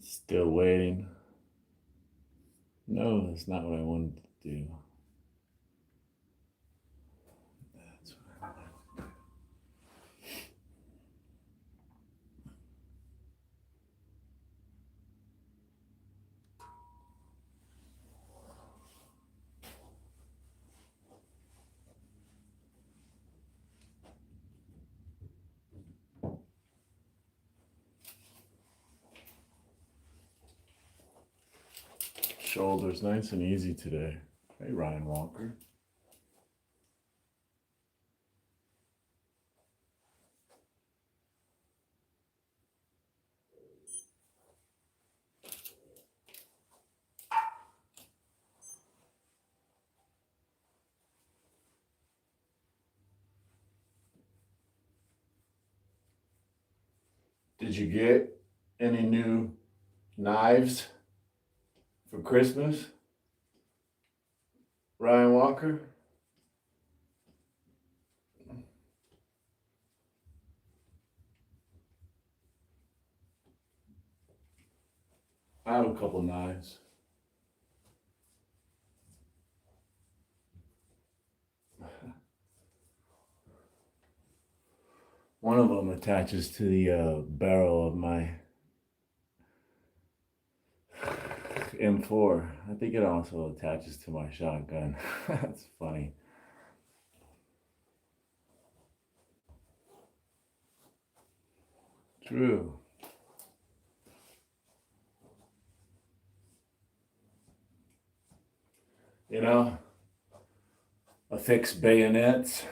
Still waiting. No, that's not what I wanted to do. That's what I wanted. Shoulders nice and easy today. Hey, Ryan Walker. Did you get any new knives for Christmas, Ryan Walker? I have a couple knives. One of them attaches to the barrel of my M4. I think it also attaches to my shotgun. That's funny. True. You know, affix bayonets.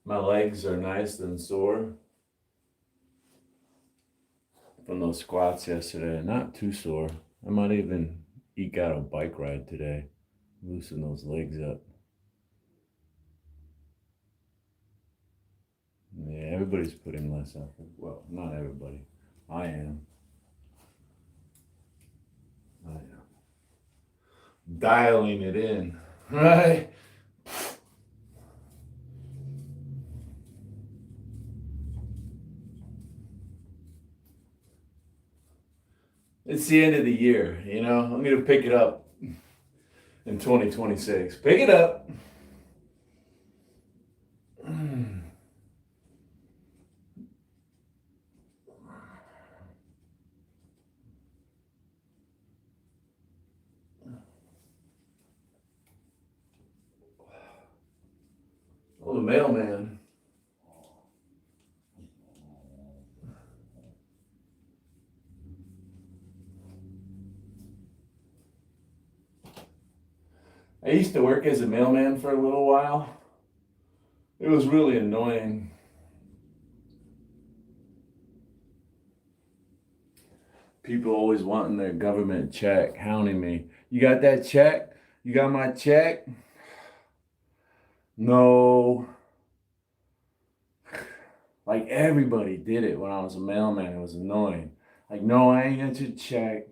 My legs are nice and sore from those squats yesterday. Not too sore. I might even eke out a bike ride today. Loosen those legs up. Yeah, everybody's putting less effort. Well, not everybody. I am. I am. Dialing it in. Right? It's the end of the year, you know? I'm going to pick it up in 2026. Pick it up. Oh, the mailman. I used to work as a mailman for a little while. It was really annoying. People always wanting their government check, hounding me. You got that check? You got my check? No. Like everybody did it when I was a mailman. It was annoying. Like, no, I ain't got your check.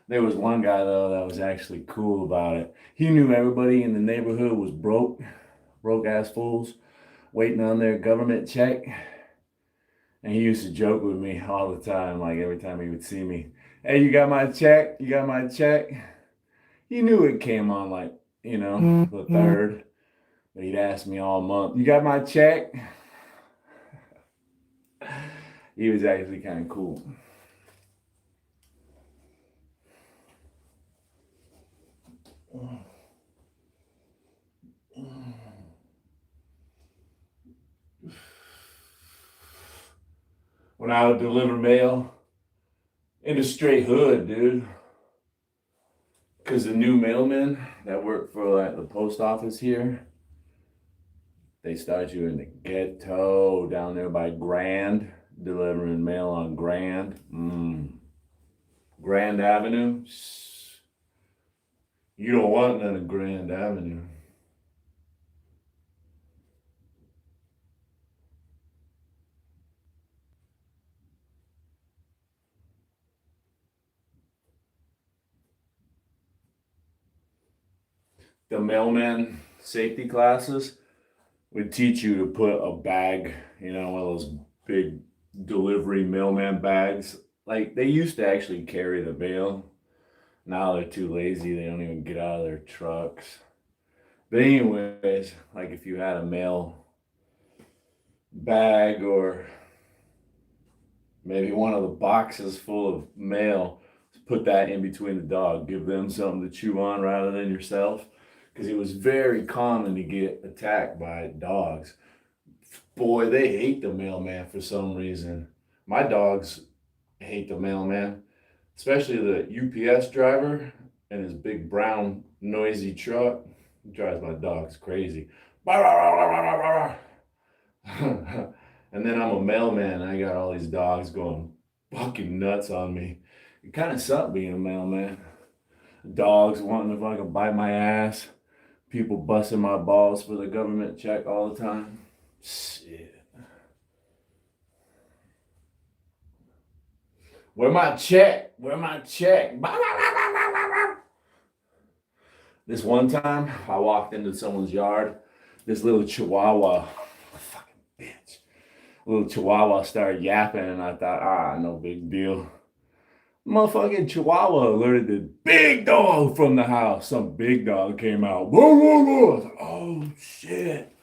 There was one guy though that was actually cool about it. He knew everybody in the neighborhood was broke ass fools, waiting on their government check. And he used to joke with me all the time, like every time he would see me. Hey, you got my check? You got my check? He knew it came on like, the third. But he'd ask me all month, you got my check? He was actually kind of cool. when I would deliver mail in the straight hood, dude. Because the new mailmen that work for like the post office here, they start you in the ghetto down there by Grand, delivering mail on Grand. Grand Avenue. You don't want none of Grand Avenue. The mailman safety classes would teach you to put a bag, you know, one of those big delivery mailman bags. Like they used to actually carry the mail. Now they're too lazy. They don't even get out of their trucks. But anyways, like if you had a mail bag or maybe one of the boxes full of mail, put that in between the dog. Give them something to chew on rather than yourself. Because it was very common to get attacked by dogs. Boy, they hate the mailman for some reason. My dogs hate the mailman, especially the UPS driver and his big brown noisy truck. He drives my dogs crazy. And then I'm a mailman and I got all these dogs going fucking nuts on me. It kind of sucked being a mailman. Dogs wanting to fucking bite my ass. People busting my balls for the government check all the time. Shit. Where my check? Where my check? This one time, I walked into someone's yard. This little chihuahua, fucking bitch, little chihuahua started yapping, and I thought, no big deal. Motherfucking chihuahua alerted the big dog from the house. Some big dog came out. Whoa, whoa, whoa. I was like, oh, shit.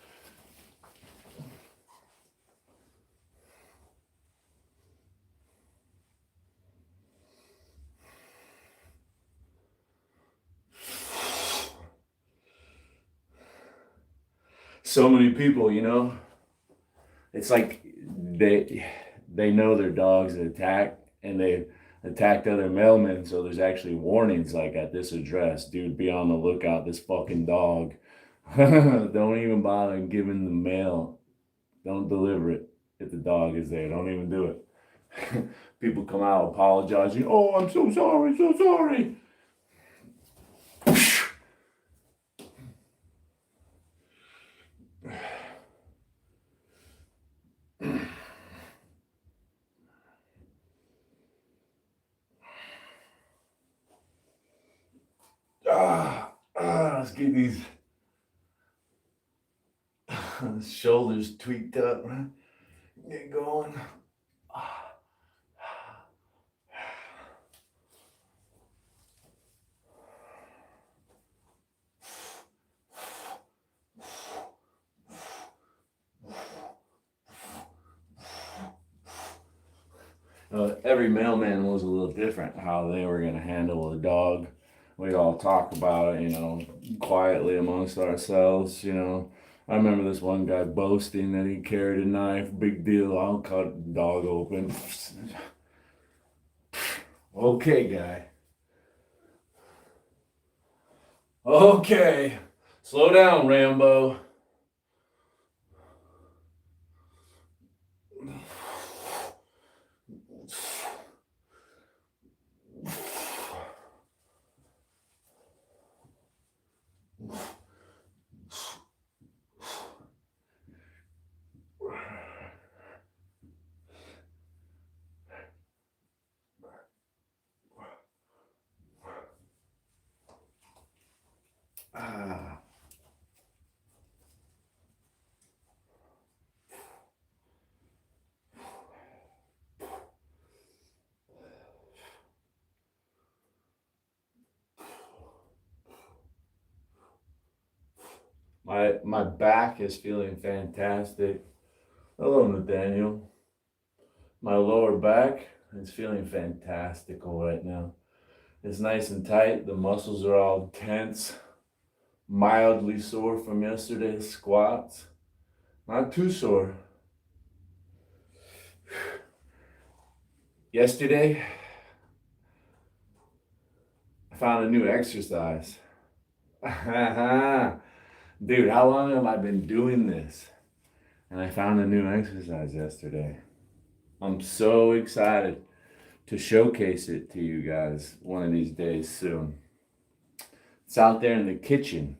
So many people, you know, it's like they know their dog's an attack and they attacked other mailmen, so there's actually warnings like at this address, dude, be on the lookout, this fucking dog. Don't even bother giving the mail. Don't deliver it if the dog is there. Don't even do it. People come out apologizing. Oh, I'm so sorry, so sorry. Let's get these shoulders tweaked up. Get going. Every mailman was a little different how they were going to handle the dog. We'd all talk about it, you know, quietly amongst ourselves, you know. I remember this one guy boasting that he carried a knife. Big deal. I'll cut the dog open. Okay, guy. Okay. Slow down, Rambo. My back is feeling fantastic. Hello, Nathaniel. My lower back is feeling fantastical right now. It's nice and tight. The muscles are all tense, mildly sore from yesterday's squats. Not too sore. Yesterday, I found a new exercise. Dude, how long have I been doing this? And I found a new exercise yesterday. I'm so excited to showcase it to you guys one of these days soon. It's out there in the kitchen.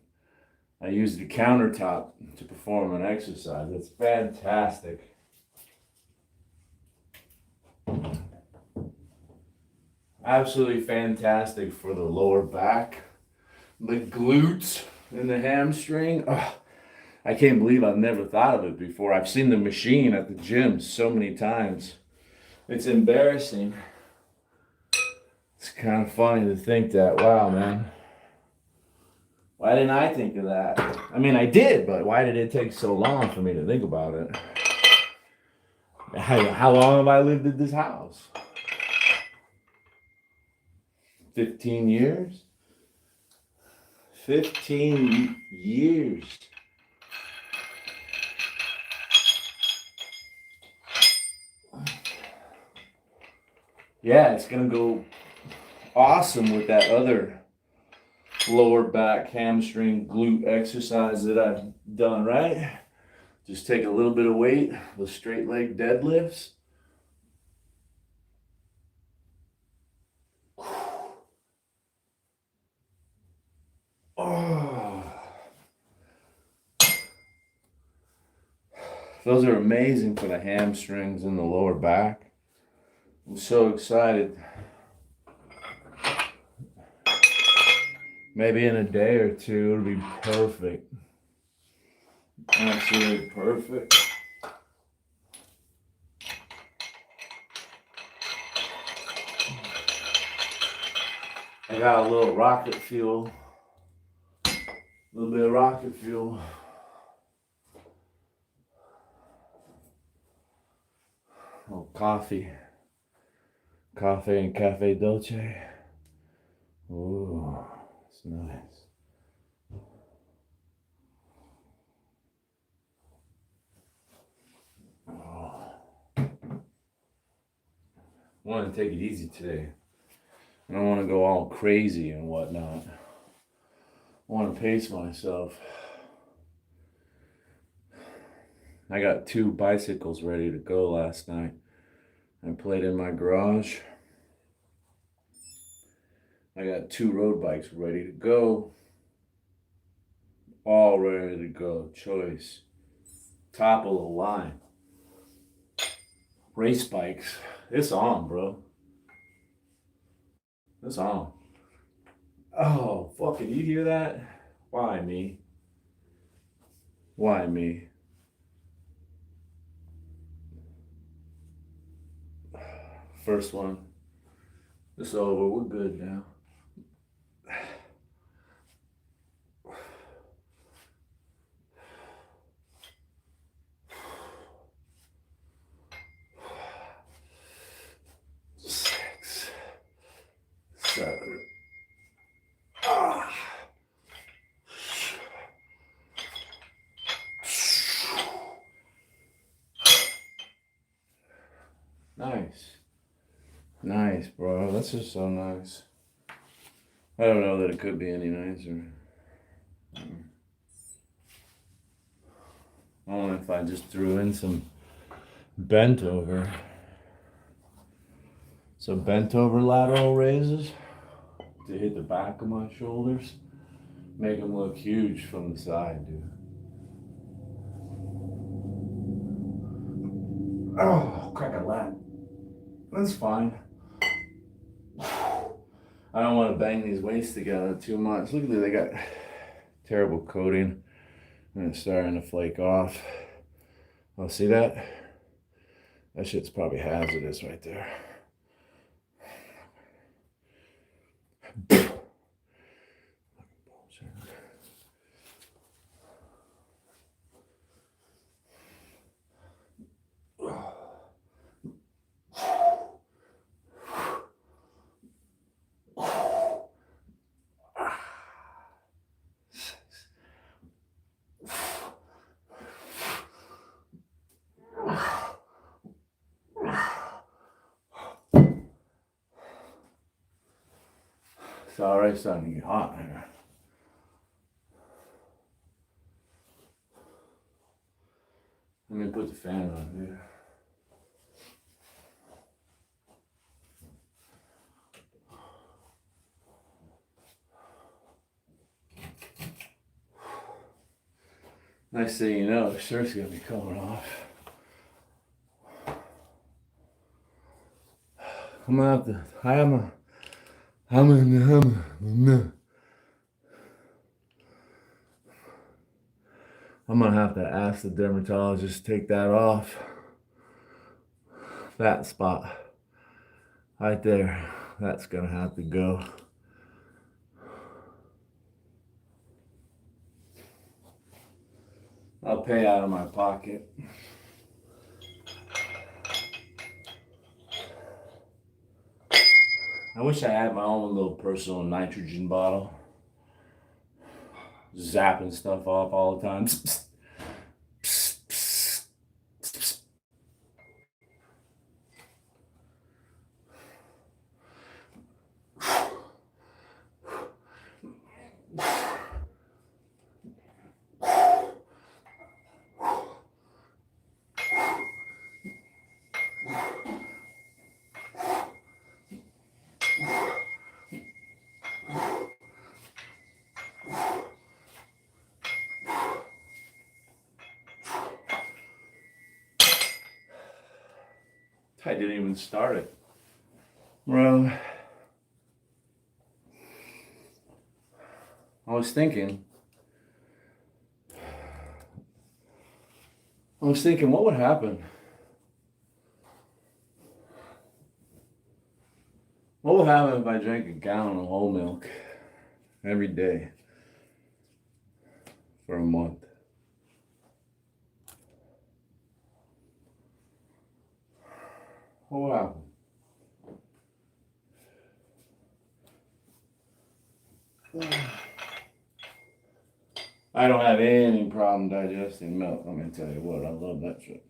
I use the countertop to perform an exercise. It's fantastic. Absolutely fantastic for the lower back, the glutes, and the hamstring. Oh, I can't believe I've never thought of it before. I've seen the machine at the gym so many times. It's embarrassing. It's kind of funny to think that, wow, man. Why didn't I think of that? I mean, I did, but why did it take so long for me to think about it? How long have I lived in this house? 15 years? 15 years. Yeah, it's gonna go awesome with that other lower back, hamstring, glute exercise that I've done, right? Just take a little bit of weight, the straight leg deadlifts. Oh, those are amazing for the hamstrings and the lower back. I'm so excited. Maybe in a day or two, it'll be perfect. Absolutely perfect. I got a little rocket fuel. A little bit of rocket fuel. Oh, coffee. Coffee and cafe dolce. Ooh, it's nice. Oh. I want to take it easy today. I don't want to go all crazy and whatnot. I want to pace myself. I got 2 bicycles ready to go last night. I played in my garage. I got 2 road bikes ready to go. All ready to go. Choice. Top of the line. Race bikes. It's on, bro. It's on. Oh, fucking, you hear that? Why me? Why me? First one. It's over. We're good now. Six, 7. Ah. Nice. Nice, bro. That's just so nice. I don't know that it could be any nicer. Only if I just threw in some bent over. So bent over lateral raises to hit the back of my shoulders. Make them look huge from the side, dude. Oh, crack a lat. That's fine. I don't want to bang these weights together too much. Look at that, they got terrible coating and it's starting to flake off. Oh, see that? That shit's probably hazardous right there. It's already starting to get hot here. Let me put the fan on here. Next thing you know, the shirt's gonna be coming off. I'm gonna have to. I'm gonna have to ask the dermatologist to take that off. That spot right there, that's gonna have to go. I'll pay out of my pocket. I wish I had my own little personal nitrogen bottle. Zapping stuff off all the time. I didn't even start it. Well, I was thinking, what would happen? What would happen if I drank a gallon of whole milk every day for a month? What would happen? I don't have any problem digesting milk. Let me tell you what, I love that shit.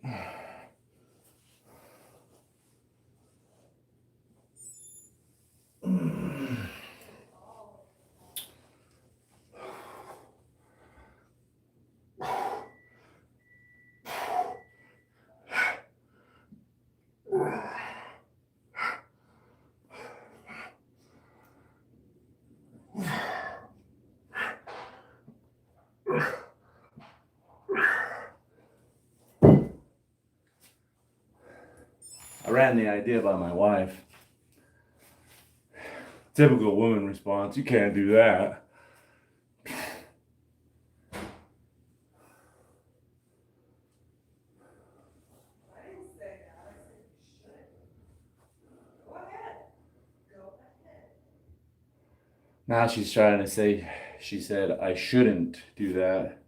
I ran the idea by my wife. Typical woman response, you can't do that. Now she's trying to say, she said, I shouldn't do that.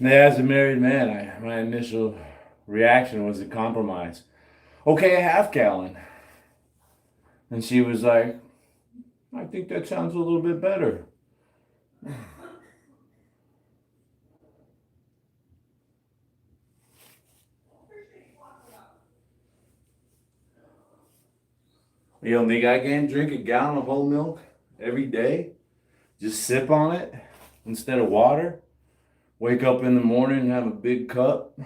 As a married man, my initial reaction was to compromise. Okay, a half gallon. And she was like, I think that sounds a little bit better. You don't think I can drink a gallon of whole milk every day? Just sip on it instead of water? Wake up in the morning and have a big cup.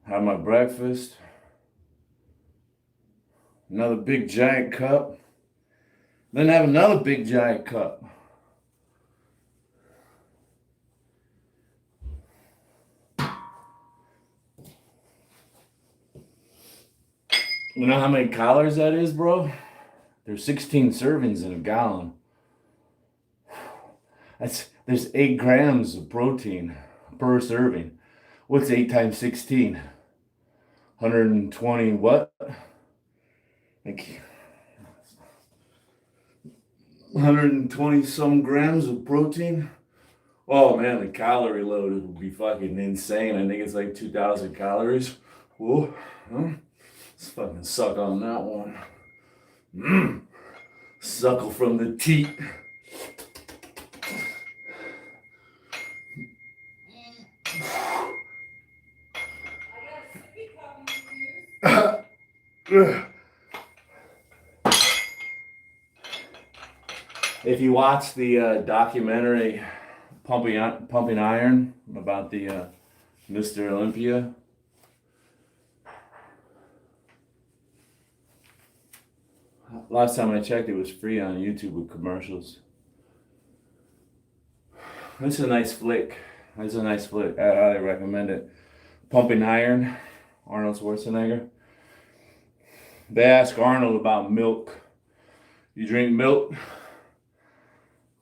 Have my breakfast. Another big giant cup. Then have another big giant cup. You know how many calories that is, bro? There's 16 servings in a gallon. There's 8 grams of protein per serving. What's 8 times 16? 120 what? Like 120 some grams of protein. Oh man, the calorie load would be fucking insane. I think it's like 2,000 calories. Whoa, let's fucking suck on that one. Suckle from the teat. If you watch the documentary Pumping Iron about the Mr. Olympia, last time I checked, it was free on YouTube with commercials. This is a nice flick. I highly recommend it. Pumping Iron, Arnold Schwarzenegger. They asked Arnold about milk. You drink milk?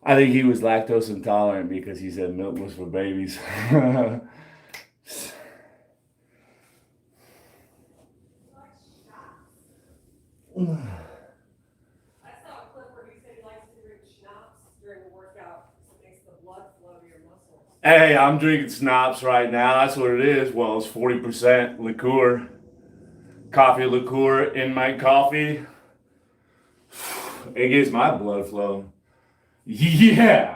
I think he was lactose intolerant because he said milk was for babies. Hey, I'm drinking schnapps right now. That's what it is. Well, it's 40% liqueur. Coffee liqueur in my coffee. It gets my blood flowing. Yeah.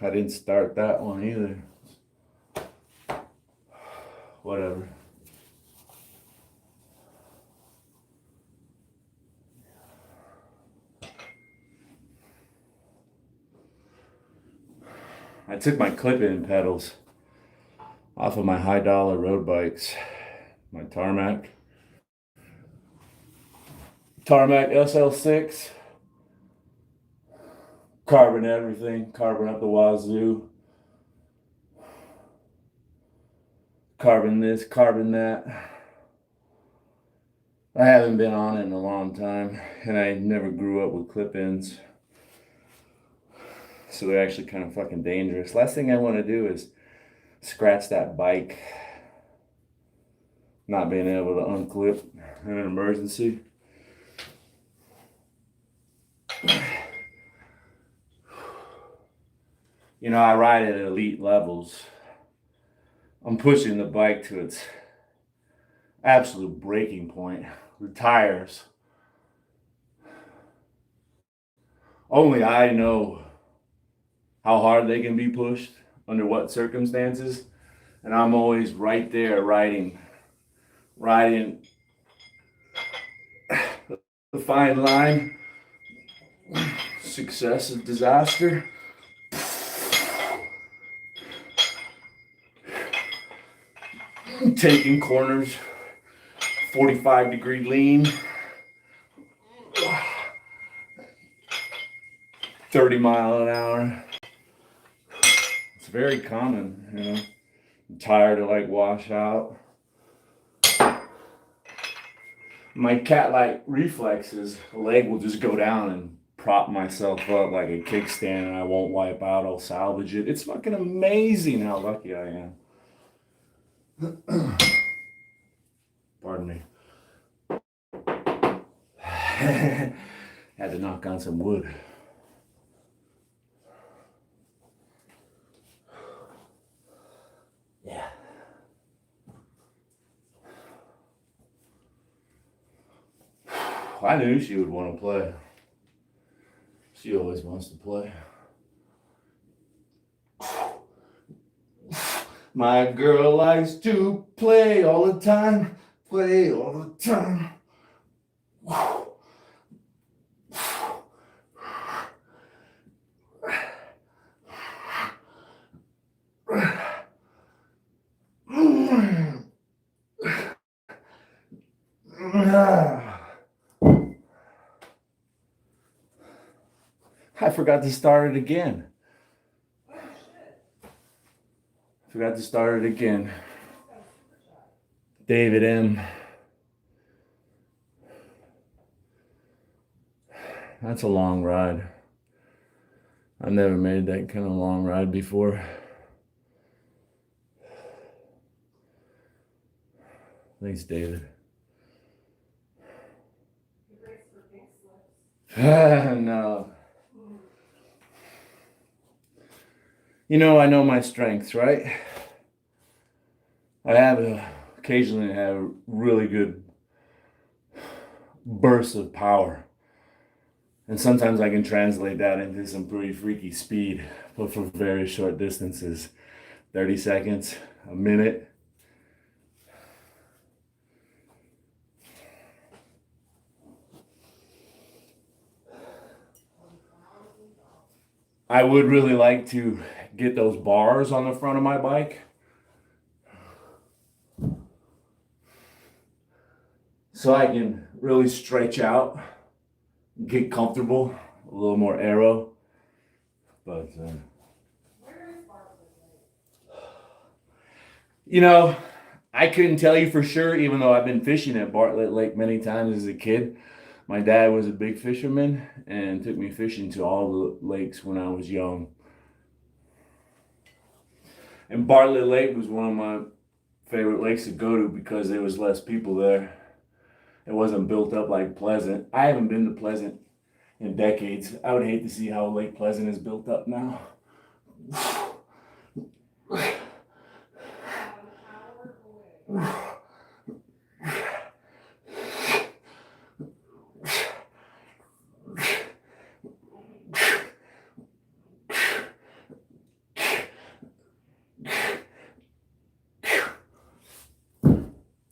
I didn't start that one either. Whatever. I took my clip-in pedals off of my high-dollar road bikes, my Tarmac SL6. Carbon everything, carbon up the wazoo. Carbon this, carbon that. I haven't been on it in a long time, and I never grew up with clip-ins. So they're actually kind of fucking dangerous. Last thing I want to do is scratch that bike. Not being able to unclip in an emergency. You know, I ride at elite levels. I'm pushing the bike to its absolute breaking point. The tires. Only I know how hard they can be pushed, under what circumstances. And I'm always right there riding the fine line. Success and disaster. Taking corners, 45-degree lean, 30 mile an hour. It's very common, you know. I'm tired to like wash out. My cat-like reflexes, a leg will just go down and prop myself up like a kickstand and I won't wipe out, I'll salvage it. It's fucking amazing how lucky I am. Pardon me. Had to knock on some wood. Yeah. I knew she would want to play. She always wants to play. My girl likes to play all the time. Play all the time. I forgot to start it again. Forgot to start it again. David M. That's a long ride. I've never made that kind of long ride before. Thanks, David. No. I know my strengths, right? Occasionally have really good bursts of power. And sometimes I can translate that into some pretty freaky speed, but for very short distances, 30 seconds, a minute. I would really like to get those bars on the front of my bike, so I can really stretch out, get comfortable, a little more aero. But, you know, I couldn't tell you for sure, even though I've been fishing at Bartlett Lake many times as a kid. My dad was a big fisherman and took me fishing to all the lakes when I was young. And Bartlett Lake was one of my favorite lakes to go to because there was less people there. It wasn't built up like Pleasant. I haven't been to Pleasant in decades. I would hate to see how Lake Pleasant is built up now.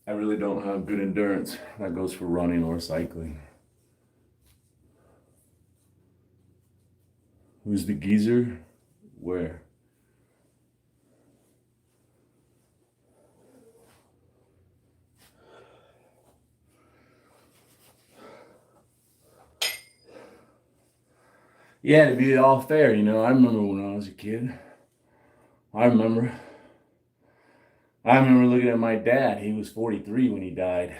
I really don't have good endurance. That goes for running or cycling. Who's the geezer? Where? Yeah, to be all fair, I remember when I was a kid. I remember. I remember looking at my dad. He was 43 when he died.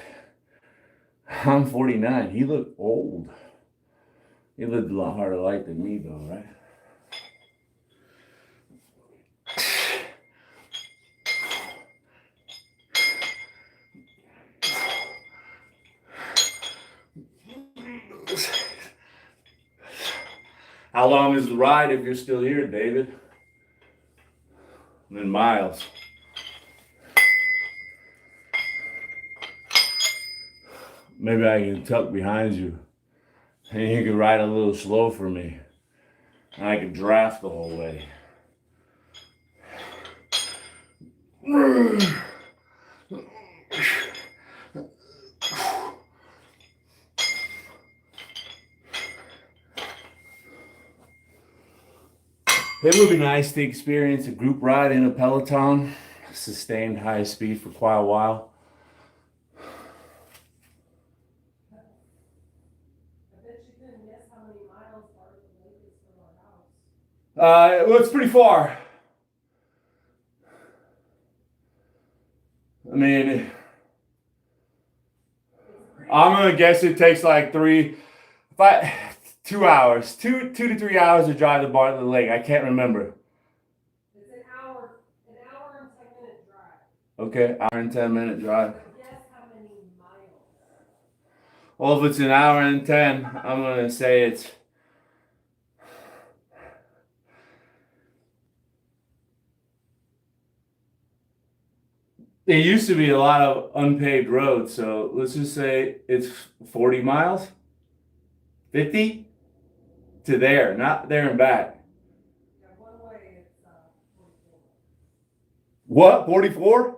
I'm 49. He looked old. He lived a lot harder life than me, though, right? How long is the ride if you're still here, David? In miles. Maybe I can tuck behind you. And you can ride a little slow for me. And I can draft the whole way. It would be nice to experience a group ride in a Peloton, sustained high speed for quite a while. Well, it's pretty far. I mean, I'm gonna guess it takes like 2 hours, 2 to 3 hours to drive to Bartlett Lake. I can't remember. It's an hour and 10 minute drive. Okay, hour and 10 minute drive. But guess how many miles? Well, if it's an hour and 10, I'm gonna say it's. It used to be a lot of unpaved roads, so let's just say it's 40 miles, 50 to there, not there and back. Yeah, one way it's 44. What? 44?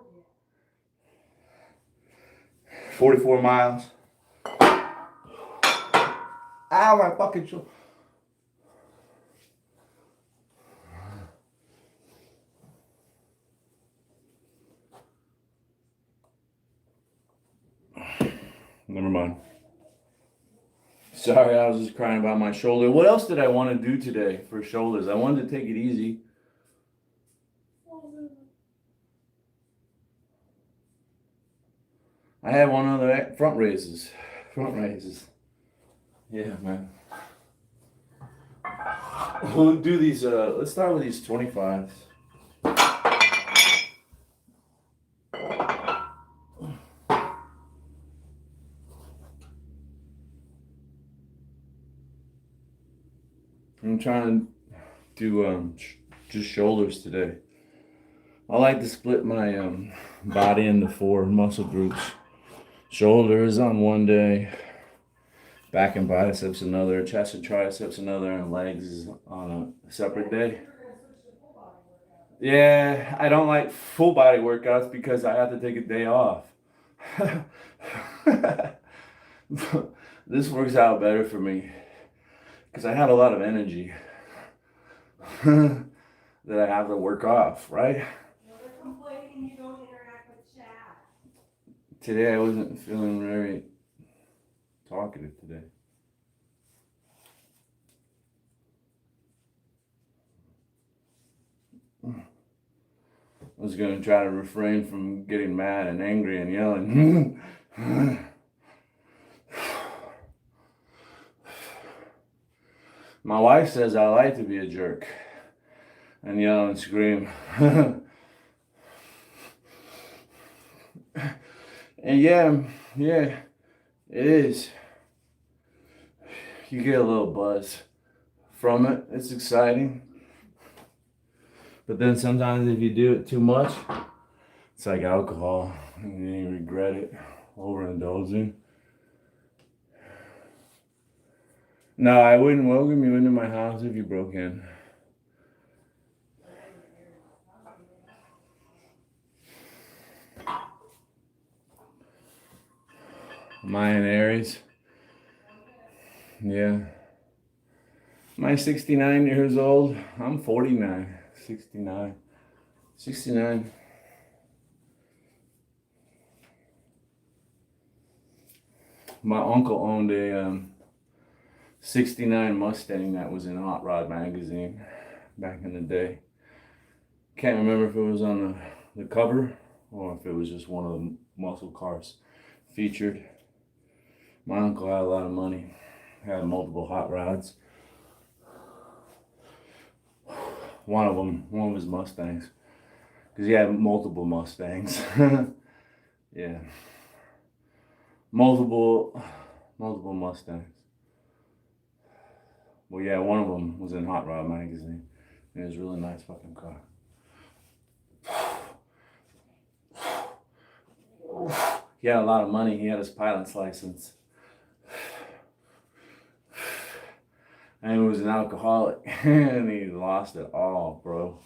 44 miles. Ow, my fucking shoulder. Never mind. Sorry, I was just crying about my shoulder. What else did I want to do today for shoulders? I wanted to take it easy. I had one other front raises. Front raises. Yeah, man. We'll do these, let's start with these 25s. I'm trying to do Just shoulders today. I like to split my body into 4 muscle groups. Shoulders on one day, back and biceps another, chest and triceps another, and legs is on a separate day. Yeah, I don't like full body workouts because I have to take a day off. This works out better for me because I have a lot of energy that I have to work off, right? They're complaining you don't interact with chat. Today I wasn't feeling very talkative today. I was going to try to refrain from getting mad and angry and yelling. My wife says I like to be a jerk and yell and scream. And yeah, it is. You get a little buzz from it. It's exciting. But then sometimes if you do it too much, it's like alcohol. And you regret it, overindulging. No, I wouldn't welcome you into my house if you broke in. Am I in Aries? Yeah. Am I 69 years old? I'm 49. 69. My uncle owned a 69 Mustang that was in Hot Rod magazine back in the day. Can't remember if it was on the cover or if it was just one of the muscle cars featured. My uncle had a lot of money, had multiple hot rods. One of his Mustangs, because he had multiple Mustangs. Yeah, multiple Mustangs. Well, yeah, one of them was in Hot Rod magazine. It was a really nice fucking car. He had a lot of money. He had his pilot's license. And he was an alcoholic, and he lost it all, bro.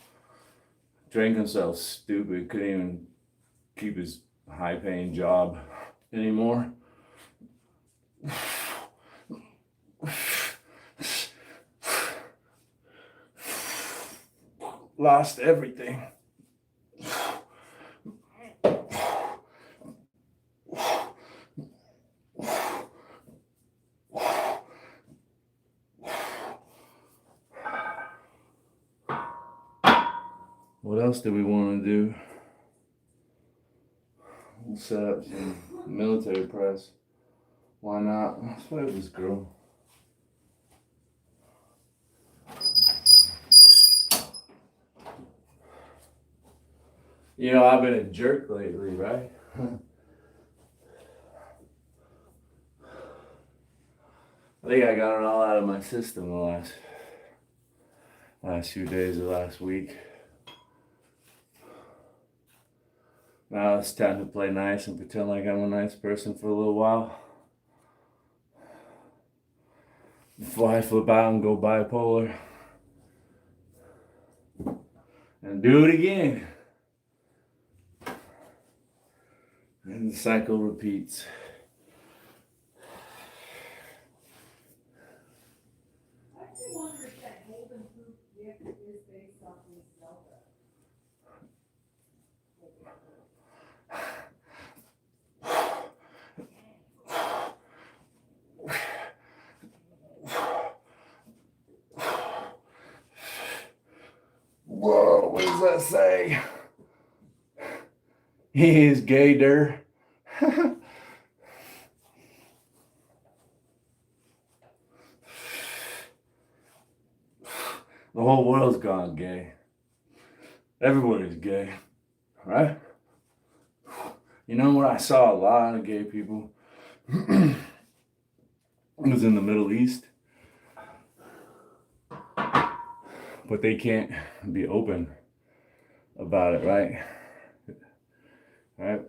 Drank himself stupid, couldn't even keep his high-paying job anymore. Lost everything. What else do we want to do? We'll set up some military press. Why not? Let's fight this girl. You know, I've been a jerk lately, right? I think I got it all out of my system the last few days of last week. Now it's time to play nice and pretend like I'm a nice person for a little while. Before I flip out and go bipolar. And do it again. And the cycle repeats. I actually wonder if that golden poop gift is based off this Zelda. Whoa, what does that say? He is gay-der. The whole world's gone gay. Everybody's gay, right? You know what? I saw a lot of gay people. It was in the Middle East. but they can't be open about it, right? Right?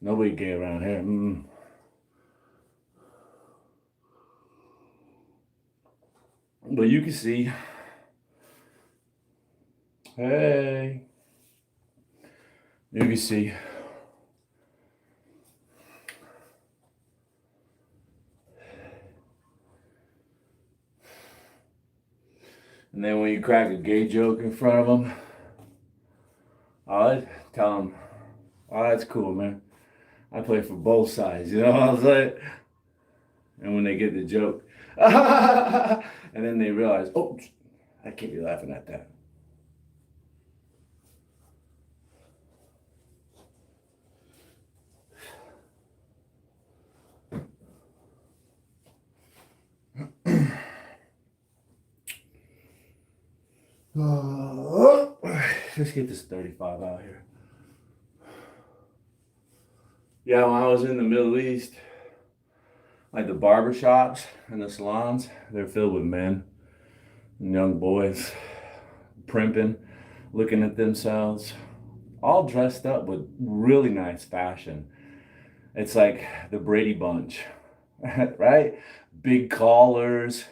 Nobody gay around here. But you can see, hey, you can see. And then when you crack a gay joke in front of them, I'd tell them, oh, that's cool, man. I play for both sides, you know what I'm saying? And when they get the joke, and then they realize, oh, I can't be laughing at that. Let's get this 35 out here. Yeah, when I was in the Middle East, like the barber shops and the salons, they're filled with men and young boys primping, looking at themselves, all dressed up with really nice fashion. It's like the Brady Bunch, right? Big collars,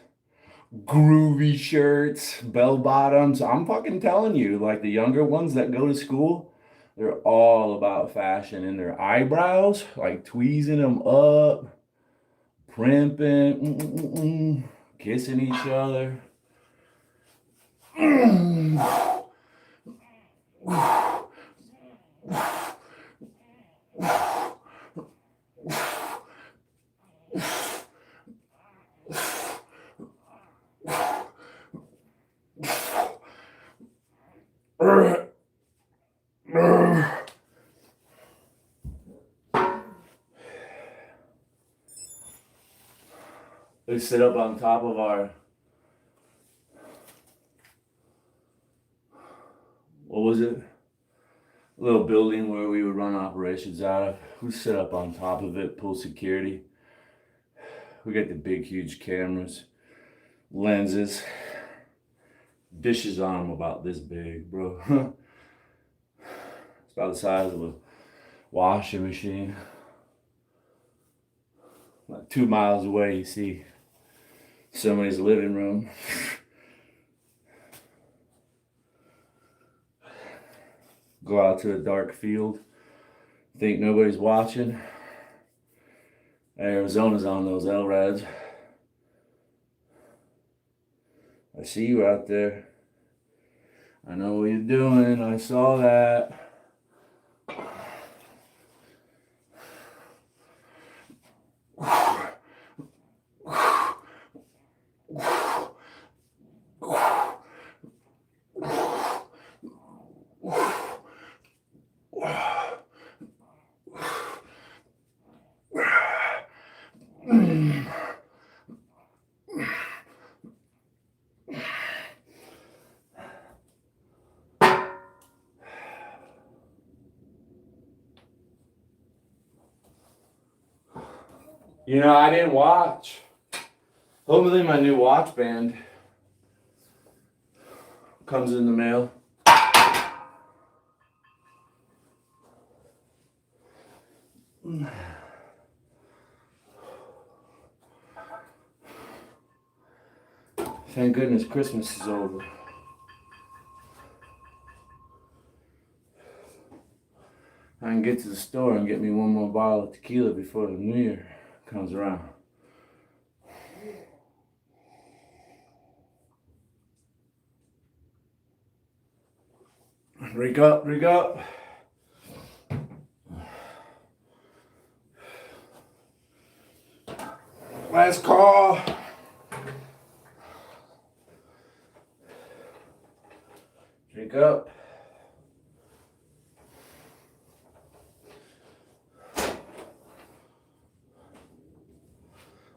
groovy shirts, bell bottoms. I'm fucking telling you, like the younger ones that go to school, they're all about fashion, and their eyebrows, like tweezing them up, primping, kissing each other. They sit up on top of our, what was it? A little building where we would run operations out of. We sit up on top of it, pull security. We got the big, huge cameras, lenses, dishes on them about this big, bro. It's about the size of a washing machine. Like 2 miles away, you see somebody's living room. Go out to a dark field, think nobody's watching. Arizona's on those LRADs. I see you out there. I know what you're doing. I saw that. You know, I didn't watch. Hopefully my new watch band comes in the mail. Thank goodness Christmas is over. I can get to the store and get me one more bottle of tequila before the new year comes around. Drink up, drink up. Last call. Drink up.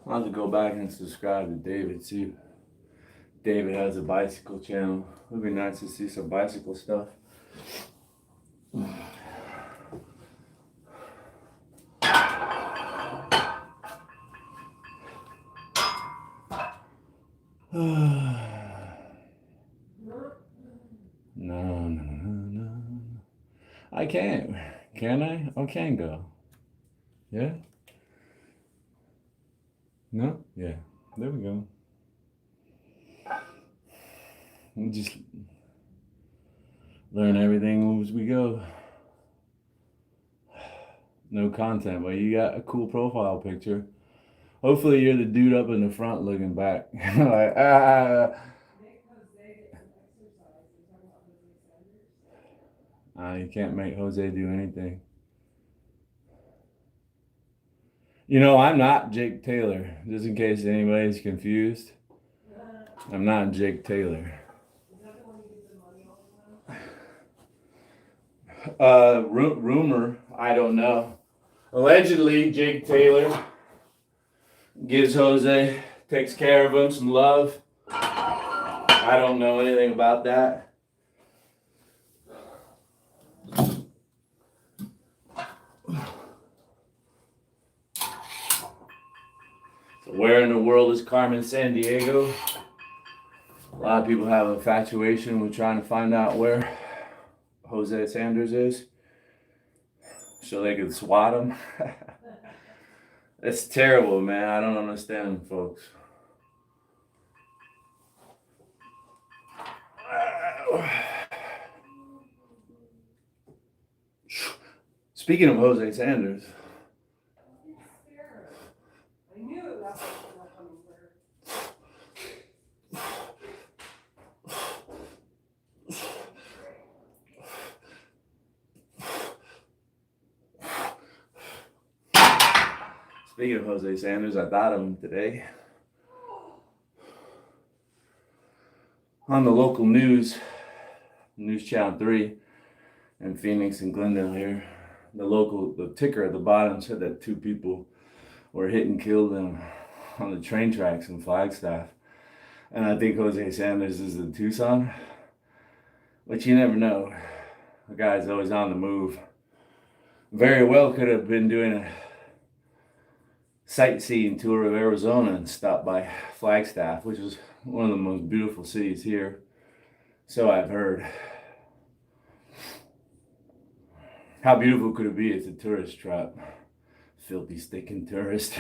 I'll have to go back and subscribe to David too. David has a bicycle channel. It would be nice to see some bicycle stuff. No. I can't. Can I? I can go. Yeah? No? Yeah. There we go. We just learn everything as we go. No content, but you got a cool profile picture. Hopefully you're the dude up in the front looking back. Like, you can't make Jose do anything. You know, I'm not Jake Taylor, just in case anybody's confused. I'm not Jake Taylor. Rumor, I don't know. Allegedly, Jake Taylor gives Jose, takes care of him, some love. I don't know anything about that. So where in the world is Carmen Sandiego? A lot of people have an infatuation with trying to find out where Jose Sanders is so they can swat him. It's terrible, man. I don't understand, folks. Speaking of Jose Sanders, I knew that's what was coming speaking of Jose Sanders, I thought of him today. On the local news channel 3 in Phoenix and Glendale here, the ticker at the bottom said that 2 people were hit and killed on the train tracks in Flagstaff. And I think Jose Sanders is in Tucson, but you never know. The guy's always on the move. Very well could have been doing a sightseeing tour of Arizona and stopped by Flagstaff, which is one of the most beautiful cities here. So I've heard. How beautiful could it be? It's a tourist trap. Filthy, stinking tourist.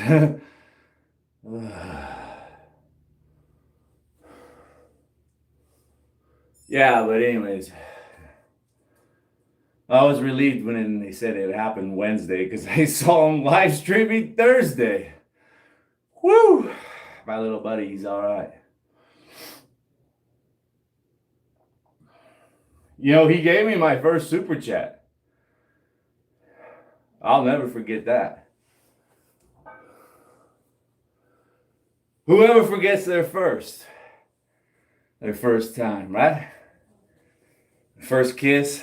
Yeah, but anyways, I was relieved when they said it happened Wednesday because I saw him live streaming Thursday. Woo! My little buddy, he's all right. You know, he gave me my first super chat. I'll never forget that. Whoever forgets their first time, right? First kiss,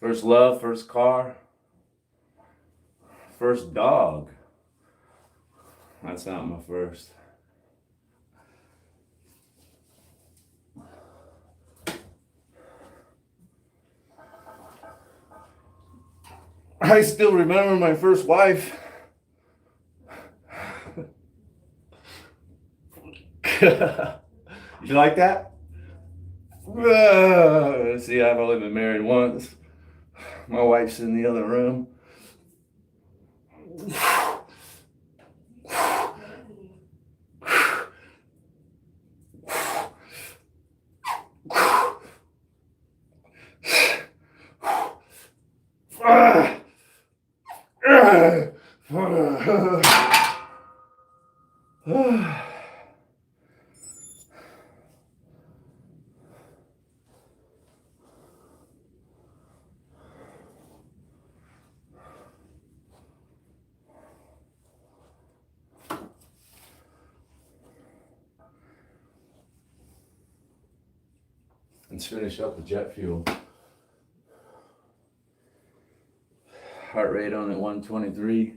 first love, first car, first dog. That's not my first. I still remember my first wife. You like that? See, I've only been married once. My wife's in the other room. Let's finish up with jet fuel. Heart rate on at 123.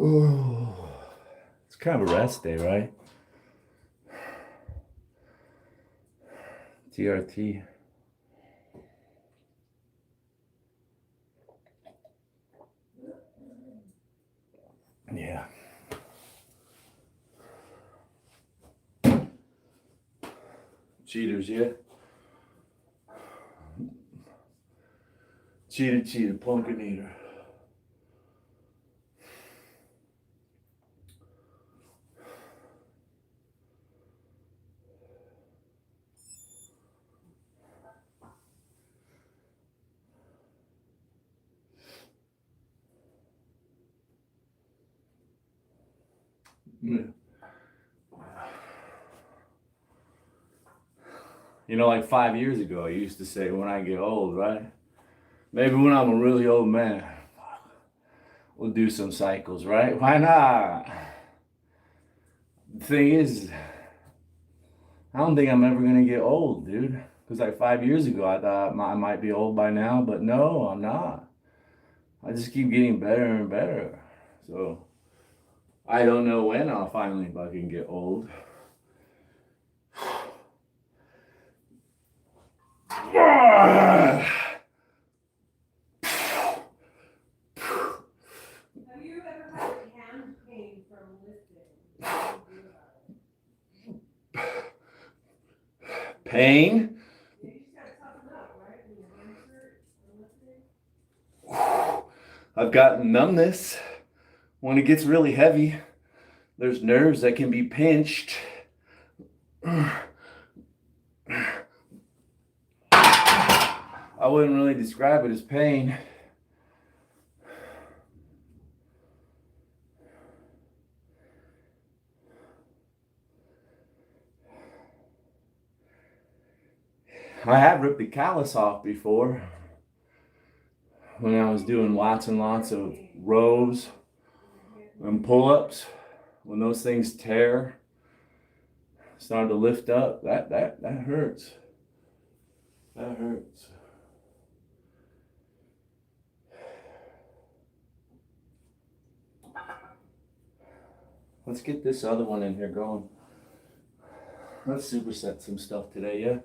Oh, it's kind of a rest day, right? TRT. Yeah. Cheaters, yeah. Cheater, pumpkin eater. Yeah. You know, like 5 years ago, I used to say when I get old, right? Maybe when I'm a really old man, we'll do some cycles, right? Why not? The thing is, I don't think I'm ever gonna get old, dude. Because like 5 years ago, I thought I might be old by now, but no, I'm not. I just keep getting better and better. So I don't know when I'll finally fucking get old. Have you ever had hand pain from lifting? What do you do about it? Pain? Yeah, you just gotta toughen up, right? When your hands hurt from lifting. I've got numbness when it gets really heavy. There's nerves that can be pinched. I wouldn't really describe it as pain. I have ripped the callus off before when I was doing lots and lots of rows and pull-ups. When those things tear, start to lift up, that hurts. That hurts. Let's get this other one in here going. Let's superset some stuff today, yeah?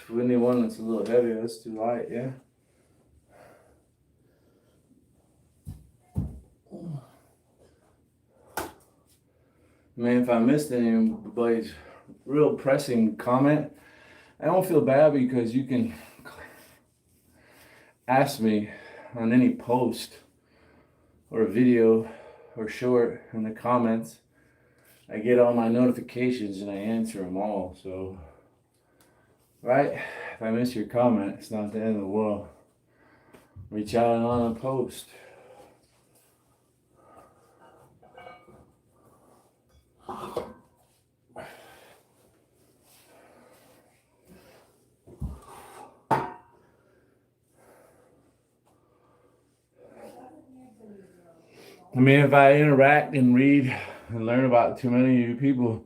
We need one that's a little heavier, that's too light, yeah? Man, if I missed anybody's real pressing comment, I don't feel bad because you can ask me on any post or video or short in the comments. I get all my notifications and I answer them all, so, right? If I miss your comment, it's not the end of the world. Reach out on a post. I mean, if I interact and read and learn about too many of you people,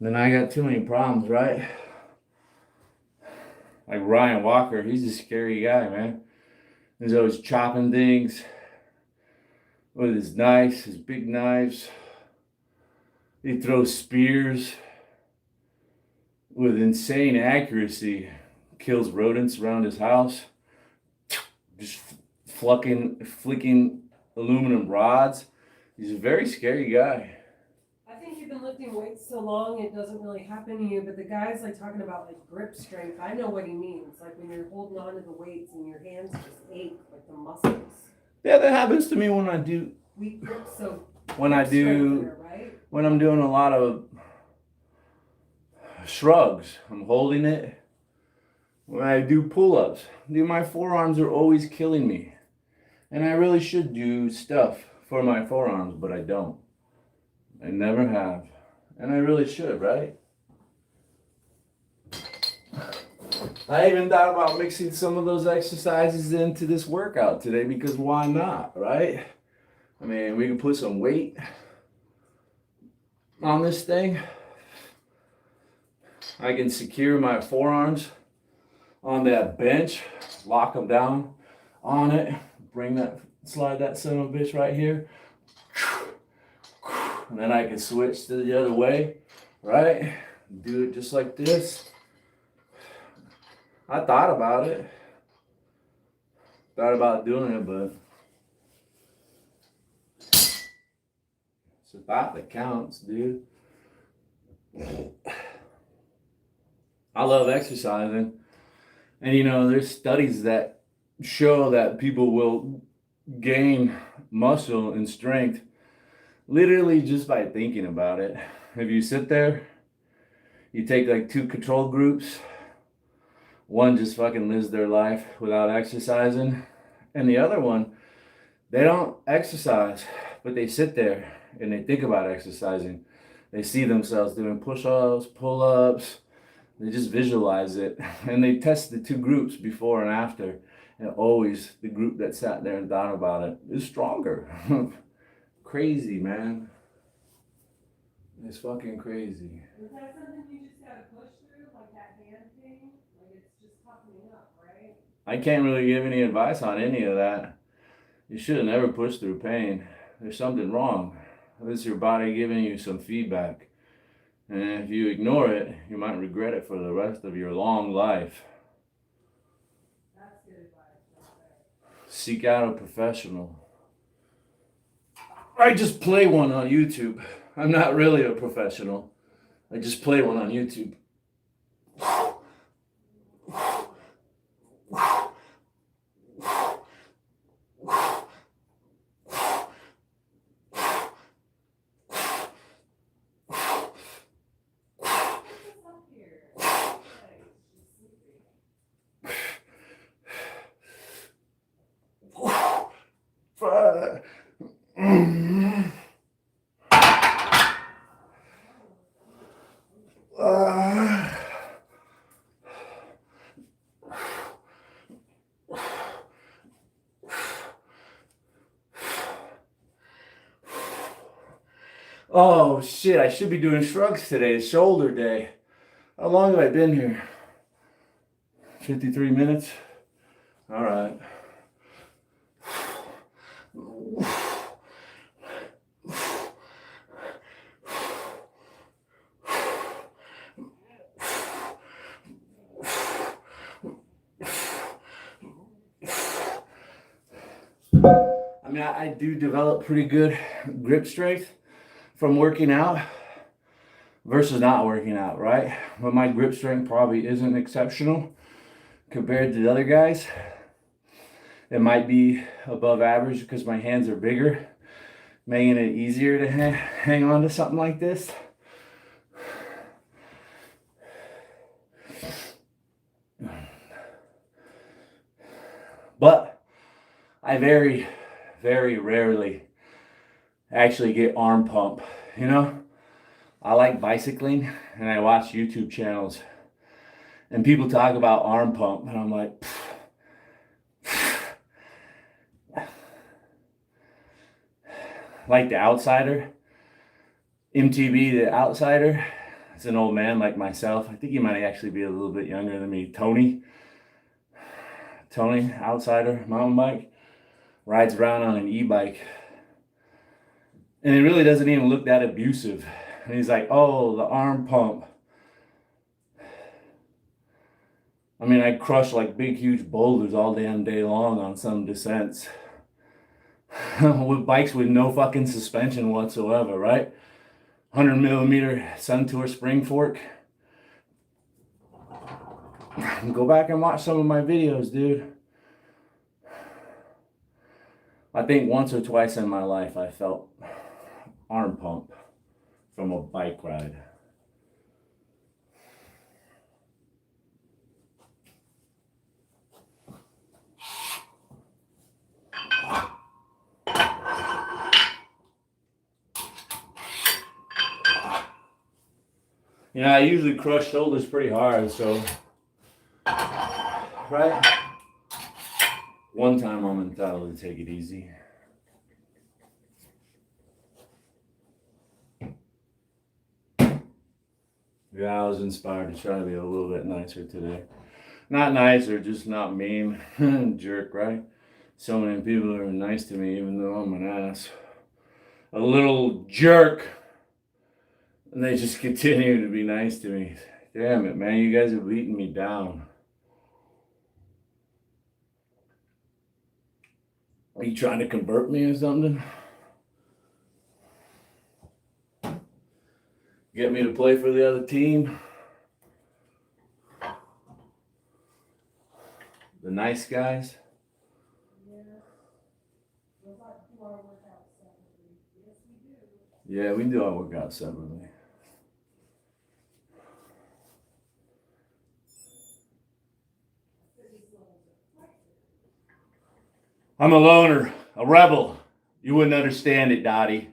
then I got too many problems, right? Like Ryan Walker, he's a scary guy, man. He's always chopping things with his knives, his big knives. He throws spears with insane accuracy, kills rodents around his house, just flicking aluminum rods. He's a very scary guy. I think you've been lifting weights so long it doesn't really happen to you, but the guy's like talking about like grip strength. I know what he means. Like when you're holding on to the weights and your hands just ache, like the muscles. Yeah, that happens to me when I do. Weak grip, so When I do, there, right? when I'm doing a lot of shrugs, I'm holding it. When I do pull-ups, dude, my forearms are always killing me. And I really should do stuff for my forearms, but I don't. I never have. And I really should, right? I even thought about mixing some of those exercises into this workout today because why not, right? I mean, we can put some weight on this thing. I can secure my forearms on that bench, lock them down on it, slide that son of a bitch right here. And then I can switch to the other way, right? Do it just like this. I thought about it. Thought about doing it, but it's a thought that counts, dude. I love exercising. And you know, there's studies that show that people will gain muscle and strength literally just by thinking about it. If you sit there, you take like 2 control groups, one just fucking lives their life without exercising, and the other one, they don't exercise, but they sit there and they think about exercising. They see themselves doing push-ups, pull-ups. They just visualize it. And they test the 2 groups before and after. And always the group that sat there and thought about it is stronger. Crazy, man. It's fucking crazy. Is that something you just gotta push through, like that hand thing? Like it's just toughening up, right? I can't really give any advice on any of that. You should have never pushed through pain. There's something wrong. This is your body giving you some feedback. And if you ignore it, you might regret it for the rest of your long life. That's good advice. Seek out a professional. I just play one on YouTube. I'm not really a professional. I just play one on YouTube. Oh shit, I should be doing shrugs today. It's shoulder day. How long have I been here? 53 minutes? All right. I mean, I do develop pretty good grip strength from working out versus not working out, right? But my grip strength probably isn't exceptional compared to the other guys. It might be above average because my hands are bigger, making it easier to hang on to something like this. But I very, very rarely actually get arm pump, you know? I like bicycling and I watch YouTube channels and people talk about arm pump and I'm like, like The Outsider, MTV The Outsider. It's an old man like myself. I think he might actually be a little bit younger than me. Tony, Outsider, mountain bike, rides around on an e-bike. And it really doesn't even look that abusive. And he's like, oh, the arm pump. I mean, I crush like big, huge boulders all damn day long on some descents. With bikes with no fucking suspension whatsoever, right? 100mm Sun Tour spring fork. Go back and watch some of my videos, dude. I think once or twice in my life I felt arm pump from a bike ride. You know, I usually crush shoulders pretty hard, so, right? One time I'm entitled to take it easy. Yeah, I was inspired to try to be a little bit nicer today. Not nicer, just not mean. Jerk, right? So many people are nice to me even though I'm an ass. A little jerk. And they just continue to be nice to me. Damn it, man. You guys are beating me down. Are you trying to convert me or something? Get me to play for the other team? The nice guys? Yeah, we do our workouts separately. I'm a loner, a rebel. You wouldn't understand it, Dottie.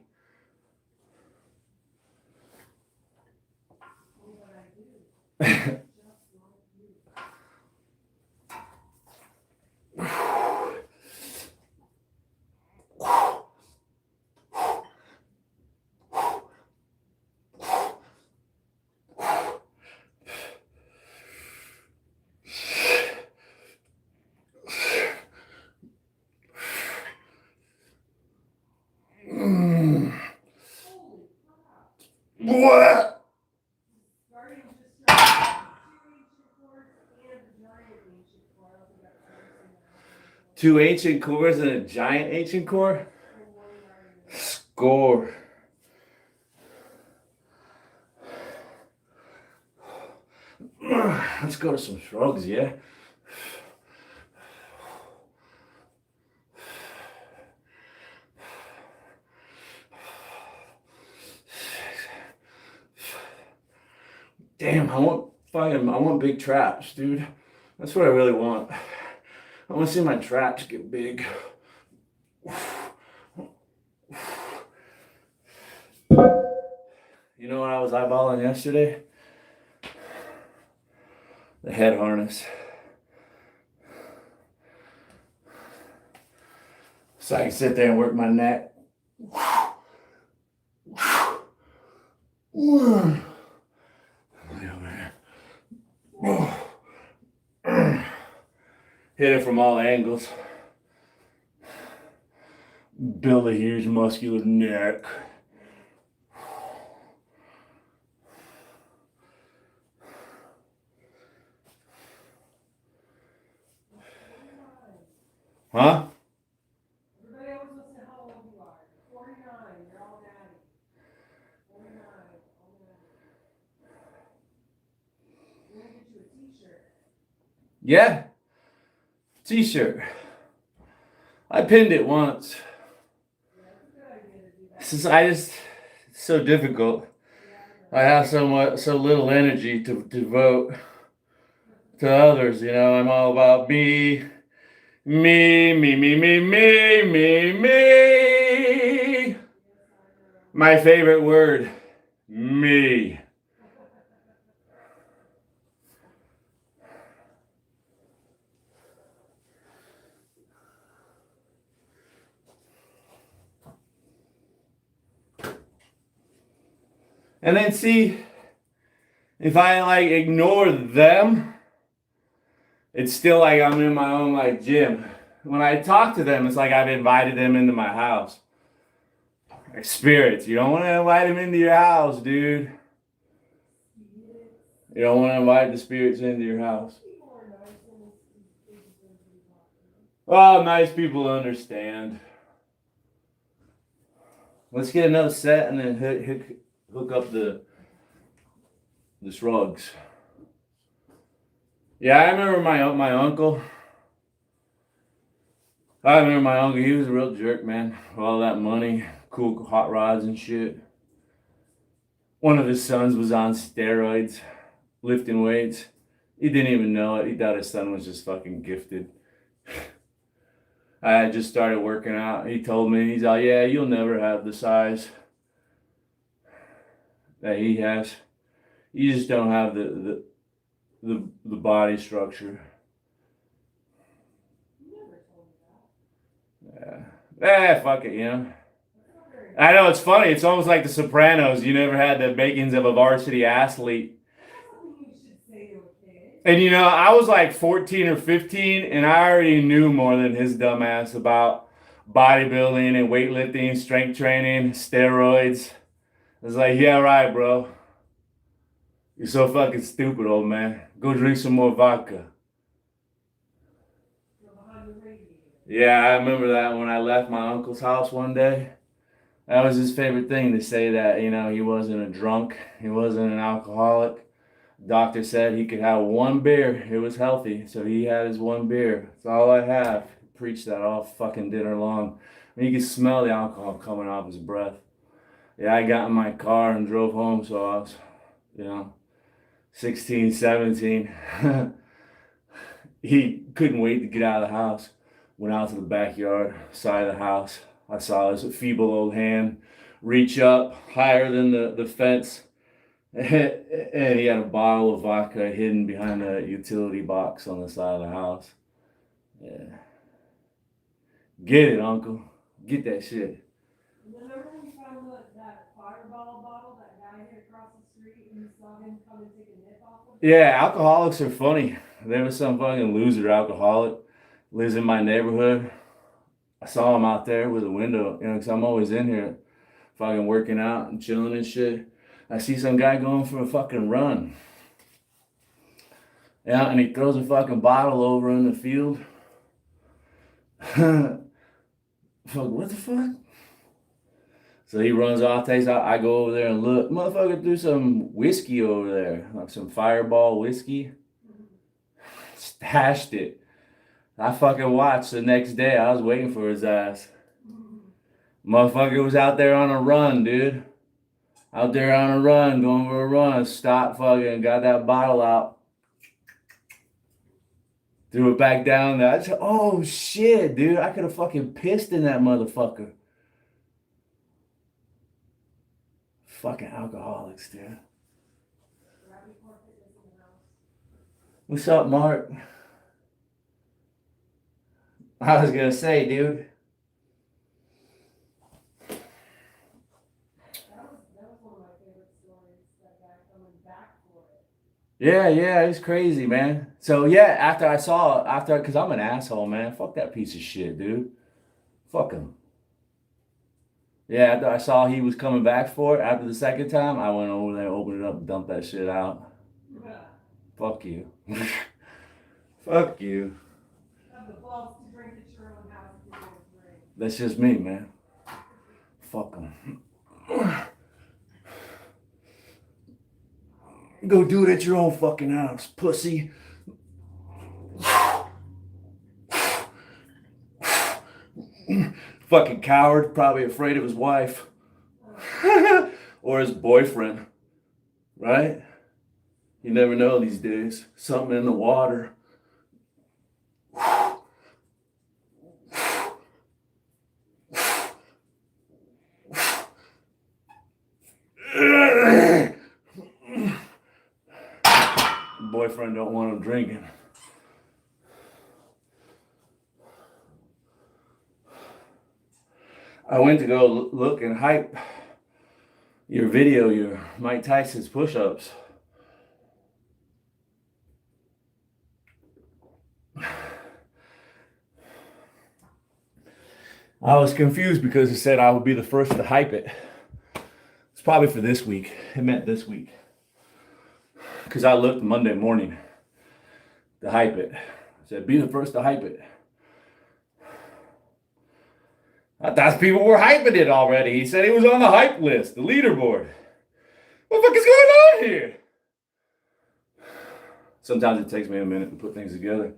What? Two ancient cores and a giant ancient core? Score. Let's go to some shrugs, yeah? Damn, I want big traps, dude. That's what I really want. I want to see my traps get big. You know what I was eyeballing yesterday? The head harness. So I can sit there and work my neck. Hit it from all angles. Build a huge muscular neck. Huh? Everybody always wants to know how old you are. 49, you're all natty. 49, all natty. We're gonna get you a t-shirt. Yeah. T-shirt. I pinned it once. Yeah, it's a good idea to do that. It's so difficult. I have so little energy to devote to others, you know. I'm all about me. My favorite word, me. And then see, if I like ignore them, it's still like I'm in my own like gym. When I talk to them, it's like I've invited them into my house. Like spirits, you don't want to invite them into your house, dude. You don't want to invite the spirits into your house. Oh, nice people understand. Let's get another set and then hook up the shrugs. Yeah, I remember my uncle. I remember my uncle. He was a real jerk, man. With all that money, cool hot rods and shit. One of his sons was on steroids, lifting weights. He didn't even know it. He thought his son was just fucking gifted. I had just started working out. He told me, he's like, yeah, you'll never have the size that he has. You just don't have the body structure. Yeah. Fuck it, you know. I know, it's funny. It's almost like The Sopranos. You never had the makings of a varsity athlete. And you know, I was like 14 or 15, and I already knew more than his dumbass about bodybuilding and weightlifting, strength training, steroids. was like, yeah, right, bro. You're so fucking stupid, old man. Go drink some more vodka. Yeah, I remember that when I left my uncle's house one day. That was his favorite thing to say that, you know, he wasn't a drunk. He wasn't an alcoholic. Doctor said he could have one beer. It was healthy. So he had his one beer. That's all I have. Preached that all fucking dinner long. I mean, you could smell the alcohol coming off his breath. Yeah, I got in my car and drove home. So I was, you know, 16, 17. He couldn't wait to get out of the house. Went out to the backyard, side of the house. I saw his feeble old hand reach up higher than the fence. And he had a bottle of vodka hidden behind a utility box on the side of the house. Yeah. Get it, uncle. Get that shit. Remember when you found that fireball bottle that guy hit across the street and you saw him come and take a nip off of it? Yeah, alcoholics are funny. There was some fucking loser alcoholic lives in my neighborhood. I saw him out there with a window, you know, because I'm always in here fucking working out and chilling and shit. I see some guy going for a fucking run. Yeah, and he throws a fucking bottle over in the field. Fuck, what the fuck? So he runs off, takes out. I go over there and look. Motherfucker threw some whiskey over there, like some Fireball whiskey. Stashed it. I fucking watched the next day. I was waiting for his ass. Motherfucker was out there on a run, dude. Out there on a run, going for a run. Stopped fucking, got that bottle out. Threw it back down there. I said, oh shit, dude. I could have fucking pissed in that motherfucker. Fucking alcoholics, dude. What's up, Mark? I was gonna say, dude. That was one of my favorite stories, that guy coming back for it. Yeah, it's crazy, man. So yeah, because I'm an asshole, man. Fuck that piece of shit, dude. Fuck him. Yeah, after I saw he was coming back for it, after the second time, I went over there, opened it up, dumped that shit out. Yeah. Fuck you. Fuck you. Have the balls to drink at your own house if you don't drink. That's just me, man. Fuck him. Go do it at your own fucking house, pussy. Fucking coward, probably afraid of his wife. Or his boyfriend. Right? You never know these days. Something in the water. Boyfriend don't want him drinking. I went to go look and hype your video, your Mike Tyson's push-ups. I was confused because it said I would be the first to hype it. It's probably for this week. It meant this week. Because I looked Monday morning to hype it. I said, be the first to hype it. I thought people were hyping it already. He said he was on the hype list, the leaderboard. What the fuck is going on here? Sometimes it takes me a minute to put things together.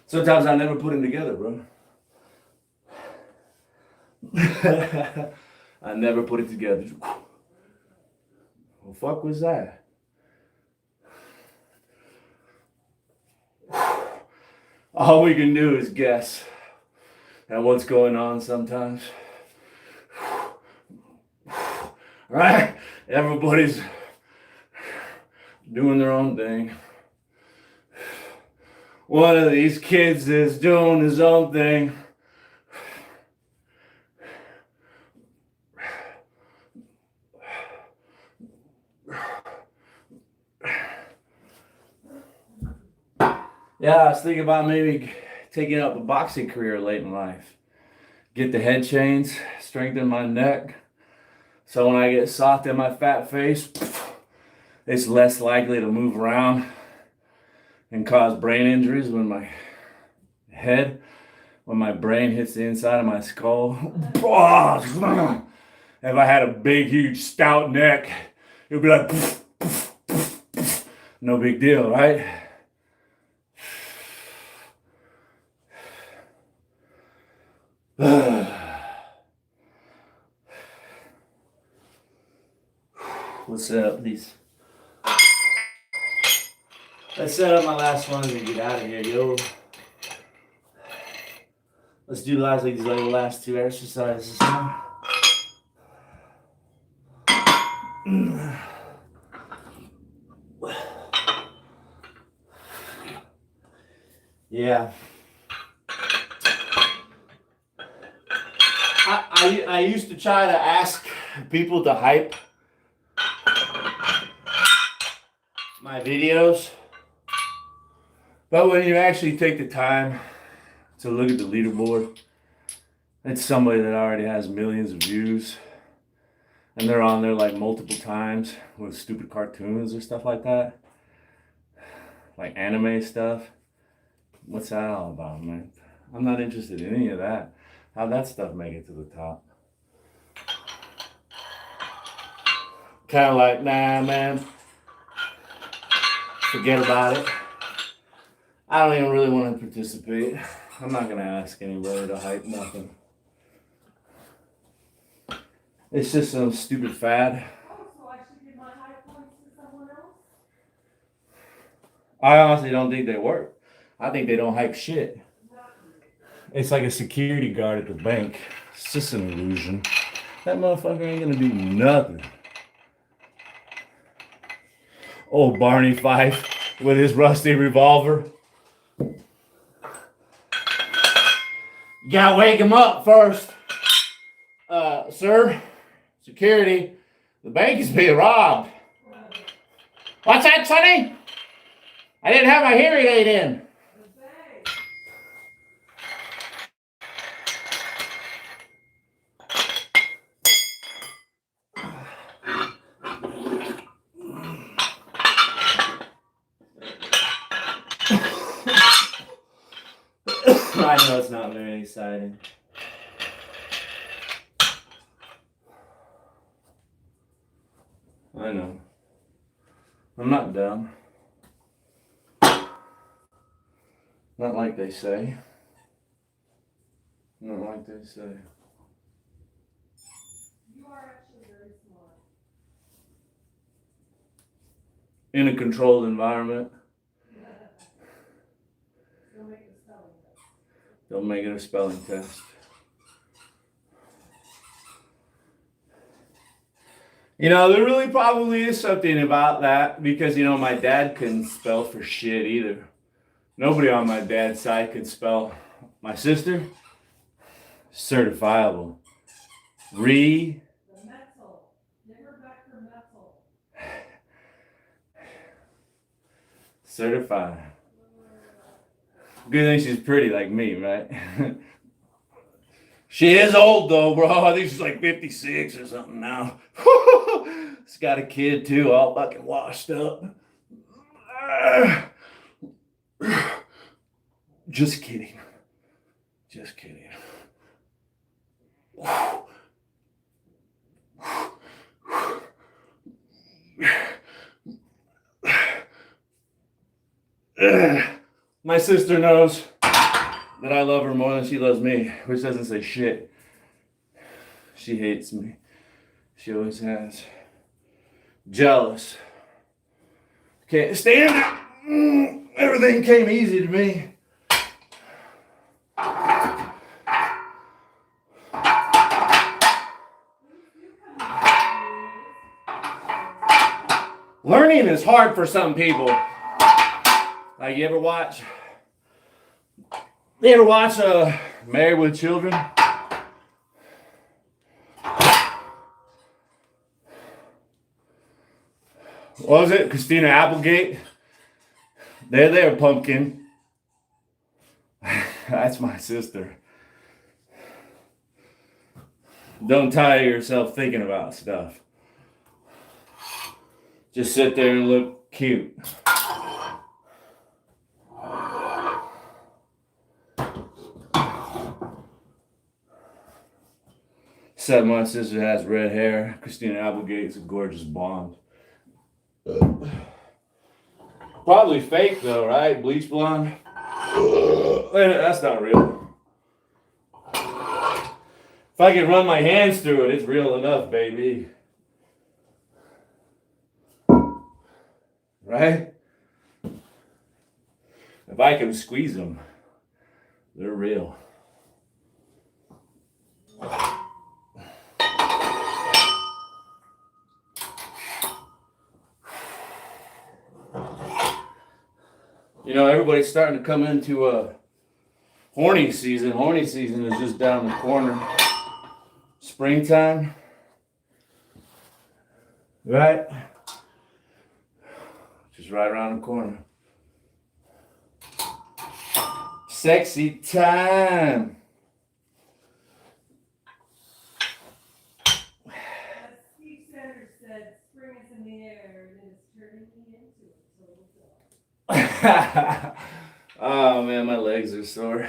Sometimes I never put them together, bro. I never put it together. What the fuck was that? All we can do is guess at what's going on sometimes. Right? Everybody's doing their own thing. One of these kids is doing his own thing. Yeah, I was thinking about maybe taking up a boxing career late in life. Get the head chains, strengthen my neck, So when I get soft in my fat face, it's less likely to move around and cause brain injuries when my brain hits the inside of my skull. If I had a big, huge, stout neck, it would be like, no big deal, right? Let's set up these. Let's set up my last one and get out of here, yo. Let's do these last two exercises. Yeah. I used to try to ask people to hype my videos, but when you actually take the time to look at the leaderboard, it's somebody that already has millions of views, and they're on there like multiple times with stupid cartoons or stuff like that, like anime stuff. What's that all about, man? I'm not interested in any of that. How'd that stuff make it to the top? Kind of like, nah, man, forget about it. I don't even really want to participate. I'm not going to ask anybody to hype nothing. It's just some stupid fad. Oh, so I should give my high points to someone else? I honestly don't think they work. I think they don't hype shit. It's like a security guard at the bank. It's just an illusion. That motherfucker ain't gonna do nothing. Old Barney Fife with his rusty revolver. You gotta wake him up first. Sir, security, the bank is being robbed. What's that, Sonny? I didn't have my hearing aid in. I know it's not very exciting. I know. I'm not dumb. Not like they say. Not like they say. You are actually very smart. In a controlled environment. Don't make a spelling test. Don't make it a spelling test. You know, there really probably is something about that because, you know, my dad couldn't spell for shit either. Nobody on my dad's side could spell. My sister, certifiable. The metal. Never back for metal. Certified. Good thing she's pretty like me, right? She is old though, bro. I think she's like 56 or something now. She's got a kid too, all fucking washed up. Just kidding. Just kidding. My sister knows that I love her more than she loves me, which doesn't say shit. She hates me. She always has. Jealous. Can't stand it. Everything came easy to me. Learning is hard for some people. Like, you ever watch Married with Children? What was it? Christina Applegate? They're there, pumpkin. That's my sister. Don't tire yourself thinking about stuff. Just sit there and look cute. Except my sister has red hair. Christina Applegate's a gorgeous blonde. Probably fake though, right? Bleach blonde. That's not real. If I can run my hands through it, it's real enough, baby. Right? If I can squeeze them, they're real. You know, everybody's starting to come into horny season. Horny season is just down the corner. Springtime. Right? Just right around the corner. Sexy time. Steve Sanders said spring is in the air and it's turning me into it. So Oh man, my legs are sore.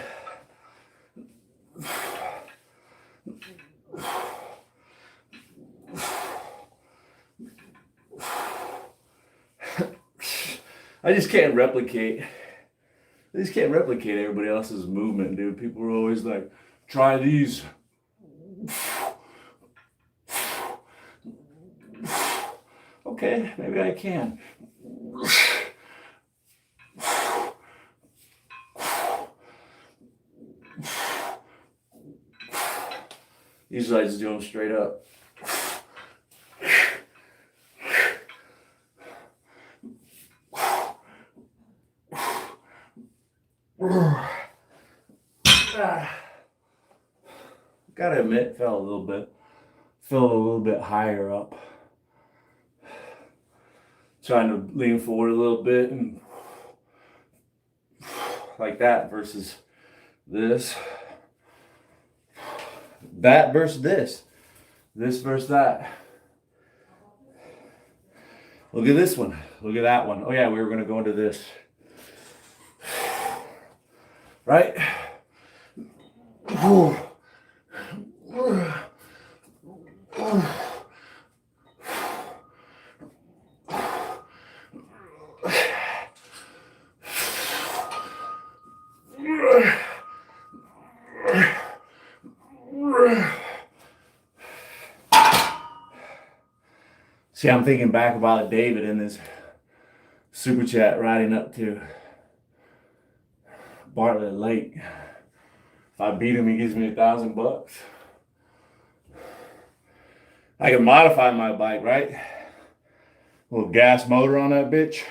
I just can't replicate. Everybody else's movement, dude. People are always like, try these. Okay, maybe I can. Usually I just do them straight up. Gotta admit, fell a little bit higher up. Trying to lean forward a little bit and like that versus this. That versus this. This versus that. Look at this one. Look at that one. Oh yeah, we were gonna go into this. Right? See, I'm thinking back about David in this super chat riding up to Bartlett Lake. If I beat him, he gives me $1,000. I can modify my bike, right? A little gas motor on that bitch.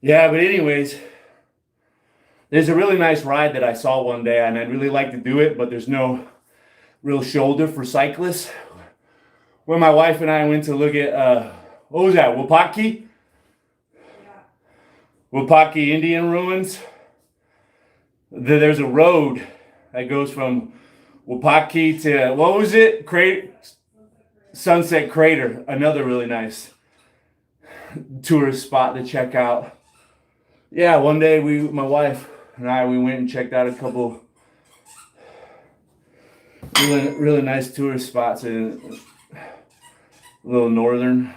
Yeah, but anyways, there's a really nice ride that I saw one day, and I'd really like to do it, but there's no real shoulder for cyclists. When my wife and I went to look at, what was that, Wapaki? Yeah. Wapaki Indian ruins. There's a road that goes from Wapaki to, what was it? Sunset Crater, another really nice tourist spot to check out. Yeah, one day my wife and I, we went and checked out a couple really nice tourist spots in a little northern,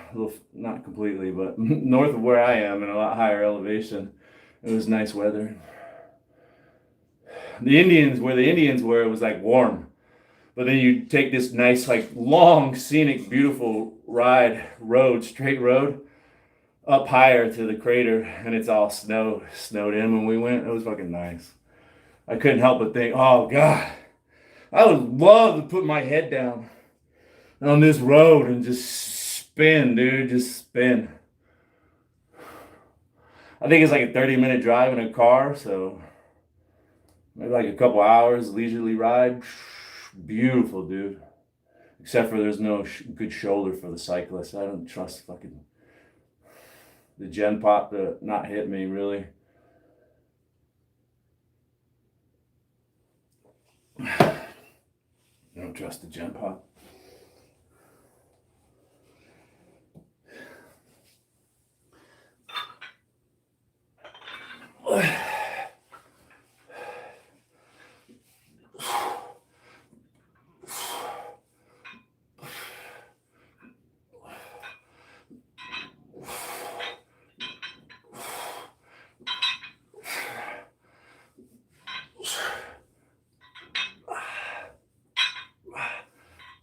not completely, but north of where I am in a lot higher elevation. It was nice weather. Where the Indians were, it was like warm. But then you take this nice, like long, scenic, beautiful straight road, up higher to the crater, and it's all snowed in when we went. It was fucking nice. I couldn't help but think, oh God, I would love to put my head down on this road and just spin, dude, just spin. I think it's like a 30-minute drive in a car, so maybe like a couple hours leisurely ride. Beautiful, dude. Except for there's no good shoulder for the cyclist. I don't trust fucking the Gen Pop to not hit me, really. You don't trust the gym pot?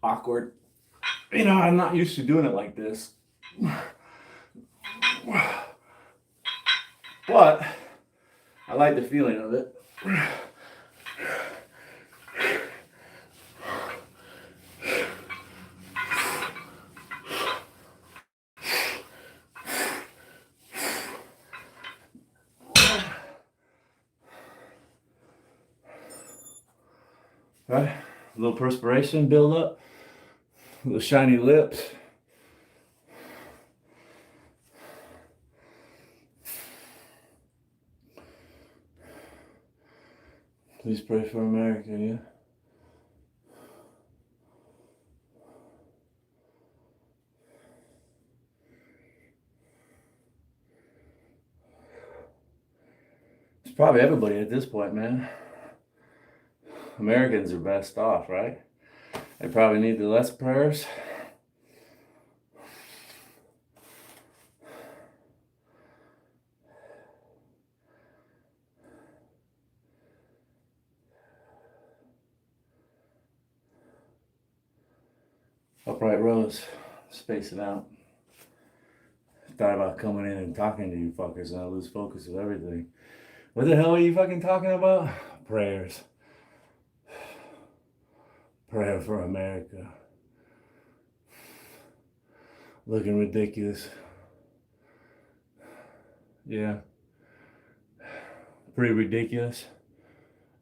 Awkward. You know, I'm not used to doing it like this. But I like the feeling of it. Right? A little perspiration build up. A little shiny lips. Please pray for America, yeah? It's probably everybody at this point, man. Americans are best off, right? They probably need the less prayers. Upright rows, space it out. Thought about coming in and talking to you fuckers and I lose focus of everything. What the hell are you fucking talking about? Prayers. Prayer for America. Looking ridiculous. Yeah. Pretty ridiculous.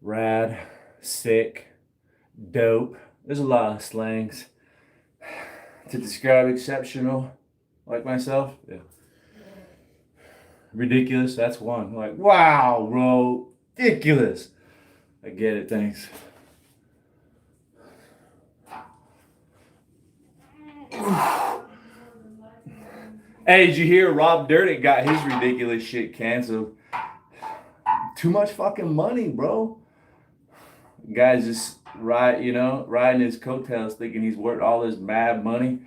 Rad. Sick. Dope. There's a lot of slangs to describe exceptional, like myself. Yeah. Ridiculous, that's one. Like, wow, bro, ridiculous. I get it, thanks. Hey, did you hear Rob Dyrdek got his ridiculous shit canceled? Too much fucking money, bro. Guy's just riding his coattails thinking he's worth all this mad money.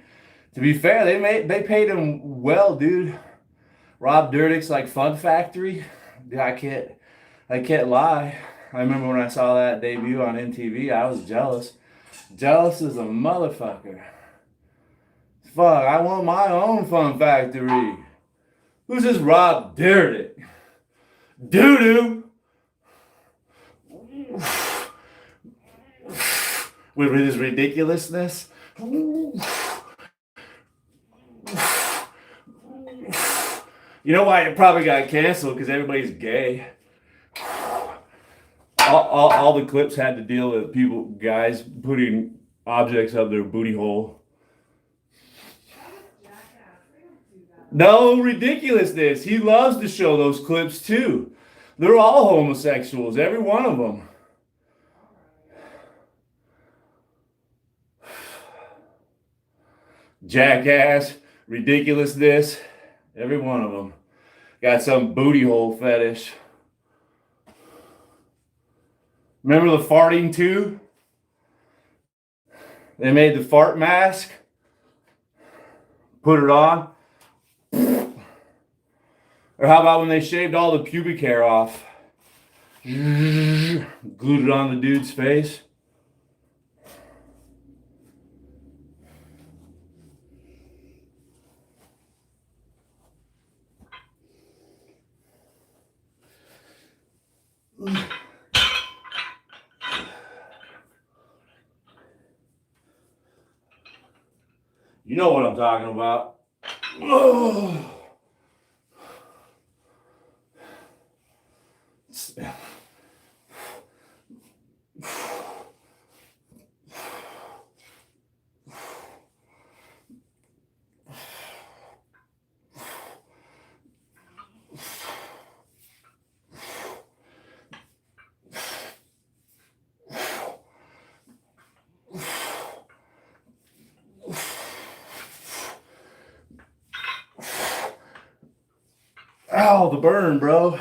To be fair, they paid him well, dude. Rob Dyrdek's like Fun Factory. I can't lie. I remember when I saw that debut on MTV, I was jealous. Jealous as a motherfucker. Fuck, I want my own Fun Factory. Who's this Rob Dyrdek? Doo-doo. With his ridiculousness. You know why it probably got canceled? Because everybody's gay. All the clips had to deal with guys putting objects up their booty hole. No ridiculousness. He loves to show those clips too. They're all homosexuals, every one of them. Jackass, ridiculousness, every one of them. Got some booty hole fetish. Remember the farting too? They made the fart mask. Put it on. Or how about when they shaved all the pubic hair off? Glued it on the dude's face. You know what I'm talking about. Oh. Ow, the burn, bro.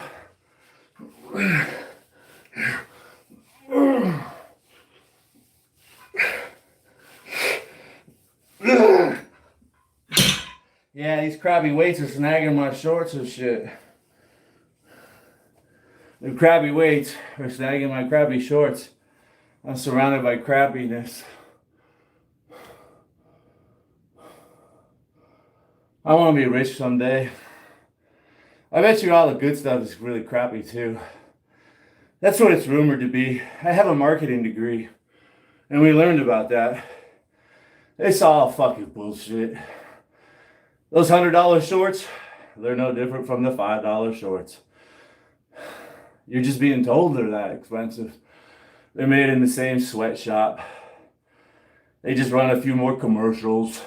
Yeah, these crappy weights are snagging my shorts and shit. The crappy weights are snagging my crappy shorts. I'm surrounded by crappiness. I want to be rich someday. I bet you all the good stuff is really crappy too. That's what it's rumored to be. I have a marketing degree, and we learned about that. It's all fucking bullshit. Those $100 shorts, they're no different from the $5 shorts. You're just being told they're that expensive. They're made in the same sweatshop. They just run a few more commercials.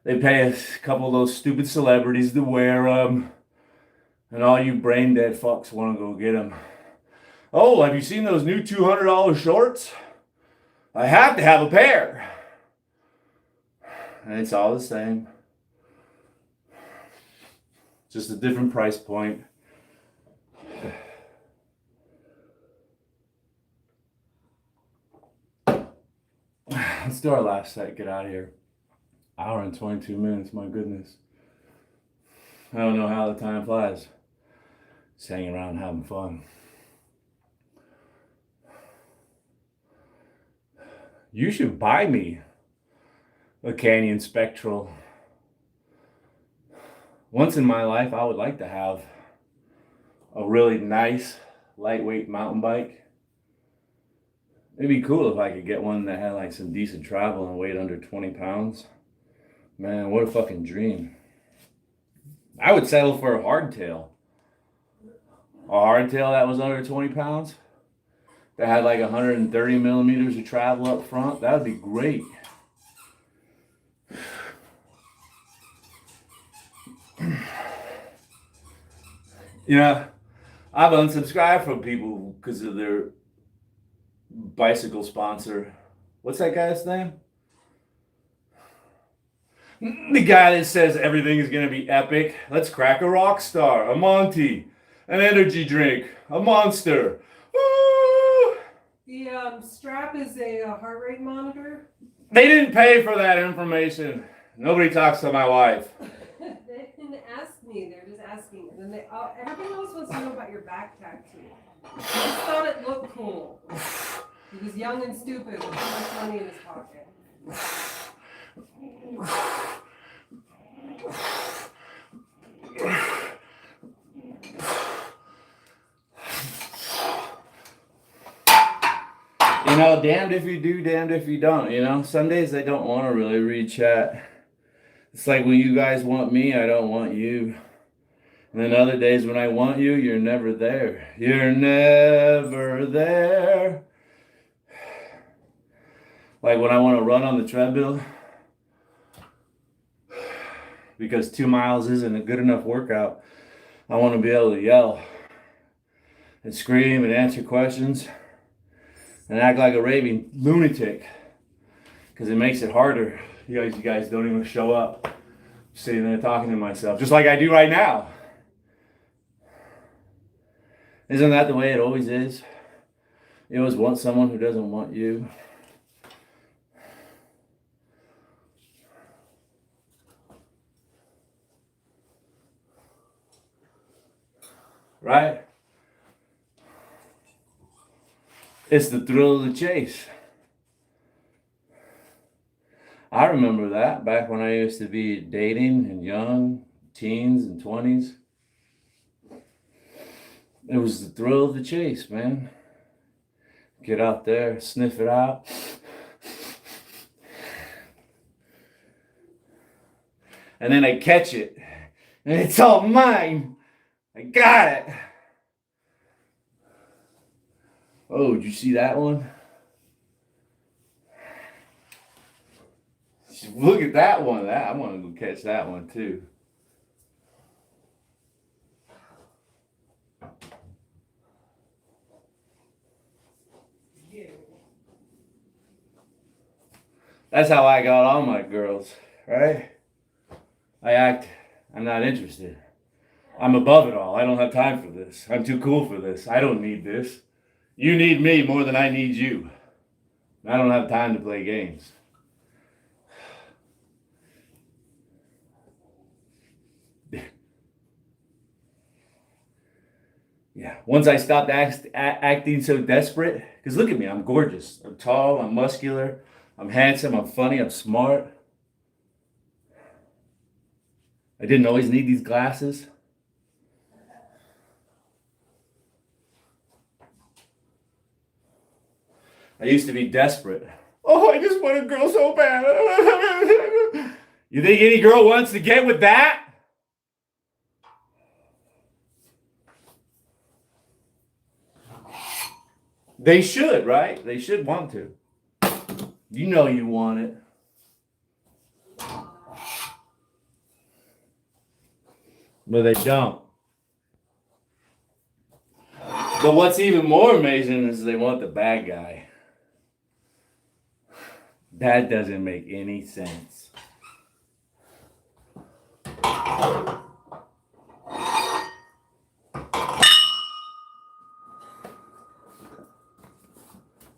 They pay a couple of those stupid celebrities to wear them. And all you brain dead fucks want to go get them. Oh, have you seen those new $200 shorts? I have to have a pair. And it's all the same. Just a different price point. Let's do our last set. Get out of here. Hour and 22 minutes. My goodness. I don't know how the time flies. Just hanging around having fun. You should buy me a Canyon Spectral. Once in my life, I would like to have a really nice, lightweight mountain bike. It'd be cool if I could get one that had like some decent travel and weighed under 20 pounds. Man, what a fucking dream. I would settle for a hardtail. A hardtail that was under 20 pounds. That had like 130 millimeters of travel up front. That would be great. You know, I've unsubscribed from people because of their bicycle sponsor. What's that guy's name? The guy that says everything is going to be epic. Let's crack a rock star, a Monty, an energy drink, a Monster. Woo! The strap is a heart rate monitor. They didn't pay for that information. Nobody talks to my wife. They didn't ask me. They're just asking. And then everybody else wants to know about your back tattoo. I just thought it looked cool. He was young and stupid with too much money in his pocket. You know, damned if you do, damned if you don't. You know, some days I don't want to really read chat. It's like when you guys want me, I don't want you. And then other days when I want you, you're never there. You're never there. Like when I want to run on the treadmill, because 2 miles isn't a good enough workout, I want to be able to yell and scream and answer questions and act like a raving lunatic, because it makes it harder. You guys don't even show up. I'm sitting there talking to myself, just like I do right now. Isn't that the way it always is? You always want someone who doesn't want you. Right? It's the thrill of the chase. I remember that back when I used to be dating and young, teens and 20s. It was the thrill of the chase, man. Get out there, sniff it out. And then I catch it. And it's all mine. I got it. Oh, did you see that one? Look at that one. I want to go catch that one too. That's how I got all my girls, right? I'm not interested. I'm above it all. I don't have time for this. I'm too cool for this. I don't need this. You need me more than I need you. I don't have time to play games. Yeah. Once I stopped acting so desperate, because look at me, I'm gorgeous. I'm tall, I'm muscular, I'm handsome, I'm funny, I'm smart. I didn't always need these glasses. I used to be desperate. Oh, I just want a girl so bad. You think any girl wants to get with that? They should, right? They should want to. You know you want it. But they don't. But what's even more amazing is they want the bad guy. That doesn't make any sense.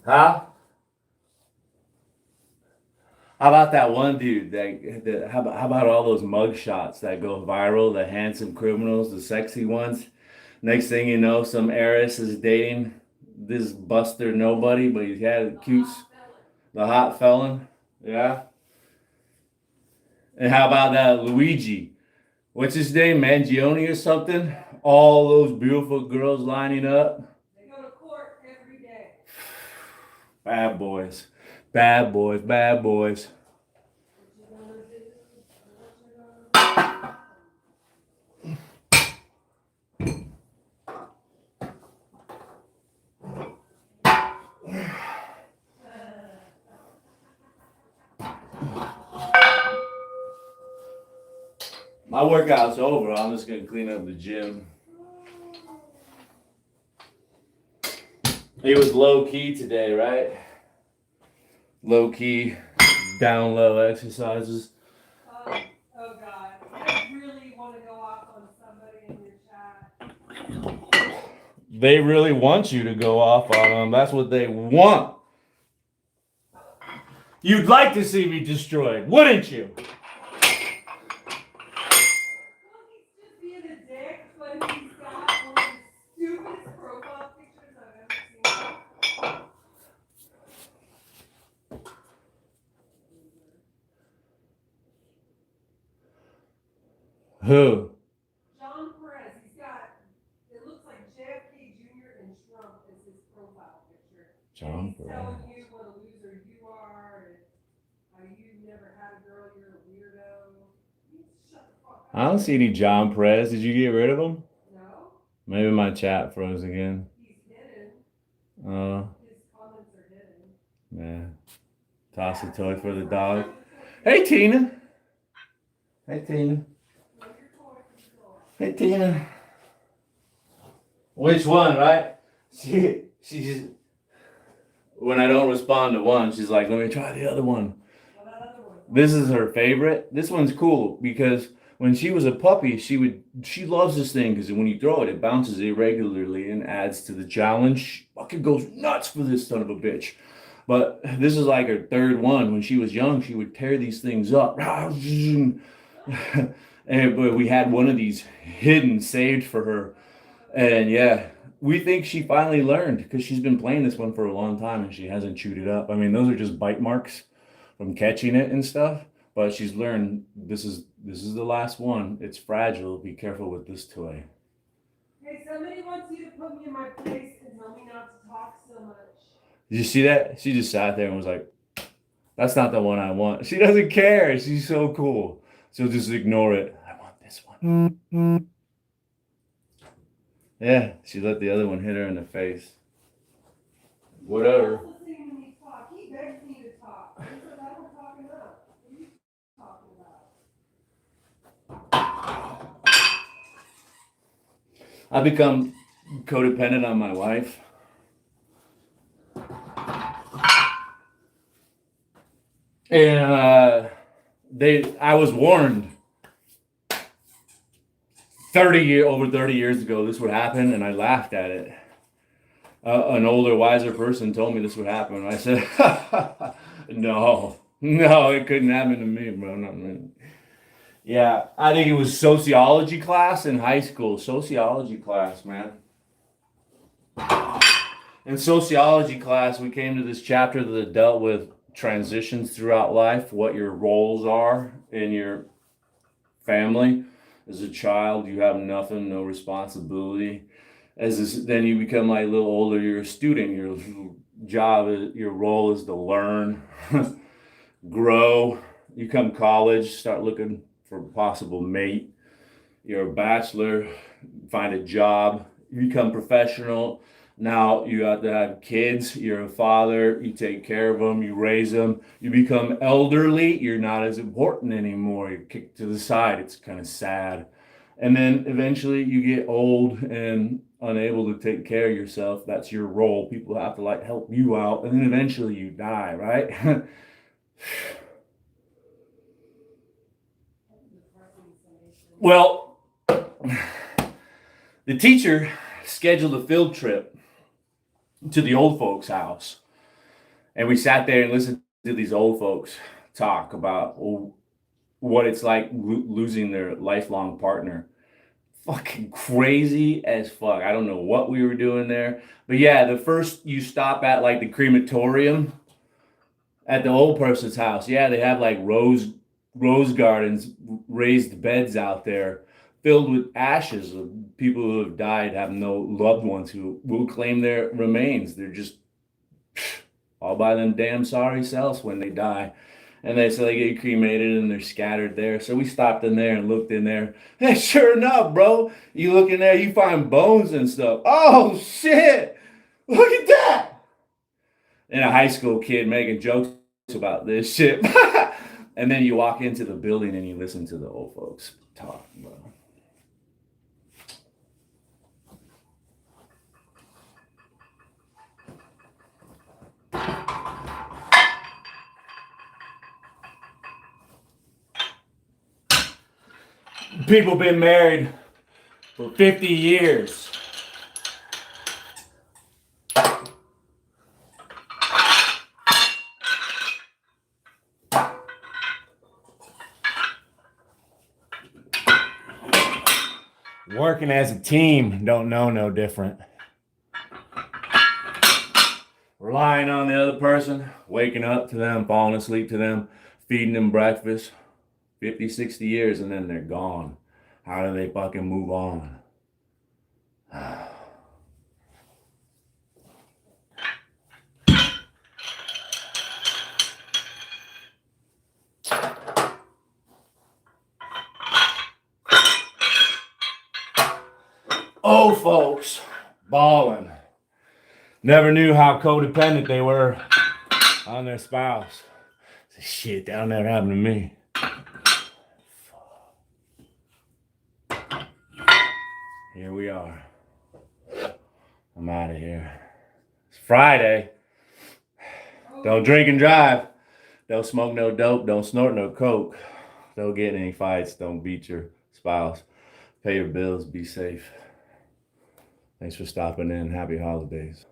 Huh? How about that one dude how about all those mug shots that go viral, the handsome criminals, the sexy ones? Next thing you know, some heiress is dating this Buster nobody, but he had a cute, the hot felon. Yeah. And how about that Luigi? What's his name? Mangione or something? All those beautiful girls lining up. They go to court every day. Bad boys. Bad boys. Bad boys. My workout's over. I'm just going to clean up the gym. It was low key today, right? Low key, down low exercises. Oh God. I really want to go off on somebody in your chat. They really want you to go off on them. That's what they want. You'd like to see me destroyed, wouldn't you? Who? John Perez, he's got, it looks like JFK Jr. and Trump as his profile picture. John He's Perez. telling you what a loser you are and how you never had a girl, you're a weirdo. You shut the fuck up. I don't see any John Perez. Did you get rid of him? No. Maybe my chat froze again. He's hidden. His comments are hidden. Yeah. Toss a toy for the dog. Hey, Tina. Hey, Tina. Hey, Tina. Which one, right? She just, when I don't respond to one, she's like, let me try the other one. This is her favorite. This one's cool because when she was a puppy, she loves this thing because when you throw it, it bounces irregularly and adds to the challenge. She fucking goes nuts for this son of a bitch. But this is like her third one. When she was young, she would tear these things up. But we had one of these hidden, saved for her. And yeah, we think she finally learned because she's been playing this one for a long time and she hasn't chewed it up. I mean, those are just bite marks from catching it and stuff. But she's learned this is the last one. It's fragile. Be careful with this toy. Hey, somebody wants you to put me in my place and tell me not to talk so much. Did you see that? She just sat there and was like, that's not the one I want. She doesn't care. She's so cool. So just ignore it. I want this one. Yeah, she let the other one hit her in the face. Whatever. He begs me to talk. He says I don't talk enough. What are you talking about? I become codependent on my wife. And I was warned. over 30 years ago, this would happen, and I laughed at it. An older, wiser person told me this would happen. I said, no, it couldn't happen to me, bro. Not me. Yeah, I think it was sociology class in high school. Sociology class, man. In sociology class, we came to this chapter that dealt with transitions throughout life, what your roles are in your family. As a child, you have nothing, no responsibility. Then you become like a little older, you're a student. Your job, your role is to learn, grow. You come college, start looking for a possible mate. You're a bachelor, find a job. You become professional. Now you have to have kids. You're a father. You take care of them. You raise them. You become elderly. You're not as important anymore. You're kicked to the side. It's kind of sad. And then eventually you get old and unable to take care of yourself. That's your role. People have to like help you out. And then eventually you die, right? Well, the teacher scheduled a field trip to the old folks' house. And we sat there and listened to these old folks talk about what it's like losing their lifelong partner. Fucking crazy as fuck. I don't know what we were doing there. But yeah, the first you stop at like the crematorium at the old person's house. Yeah, they have like rose gardens, raised beds out there filled with ashes of people who have died, have no loved ones who will claim their remains. They're just all by them damn sorry selves when they die. And so they get cremated and they're scattered there. So we stopped in there and looked in there. And sure enough, bro, you look in there, you find bones and stuff. Oh, shit. Look at that. And a high school kid making jokes about this shit. And then you walk into the building and you listen to the old folks talk, bro. People been married for 50 years. Working as a team, don't know no different. Relying on the other person, waking up to them, falling asleep to them, feeding them breakfast. 50, 60 years and then they're gone. How do they fucking move on? Old folks, balling. Never knew how codependent they were on their spouse. Shit, that'll never happen to me. Here we are. I'm out of here. It's Friday. Don't drink and drive. Don't smoke no dope. Don't snort no coke. Don't get in any fights. Don't beat your spouse. Pay your bills. Be safe. Thanks for stopping in. Happy holidays.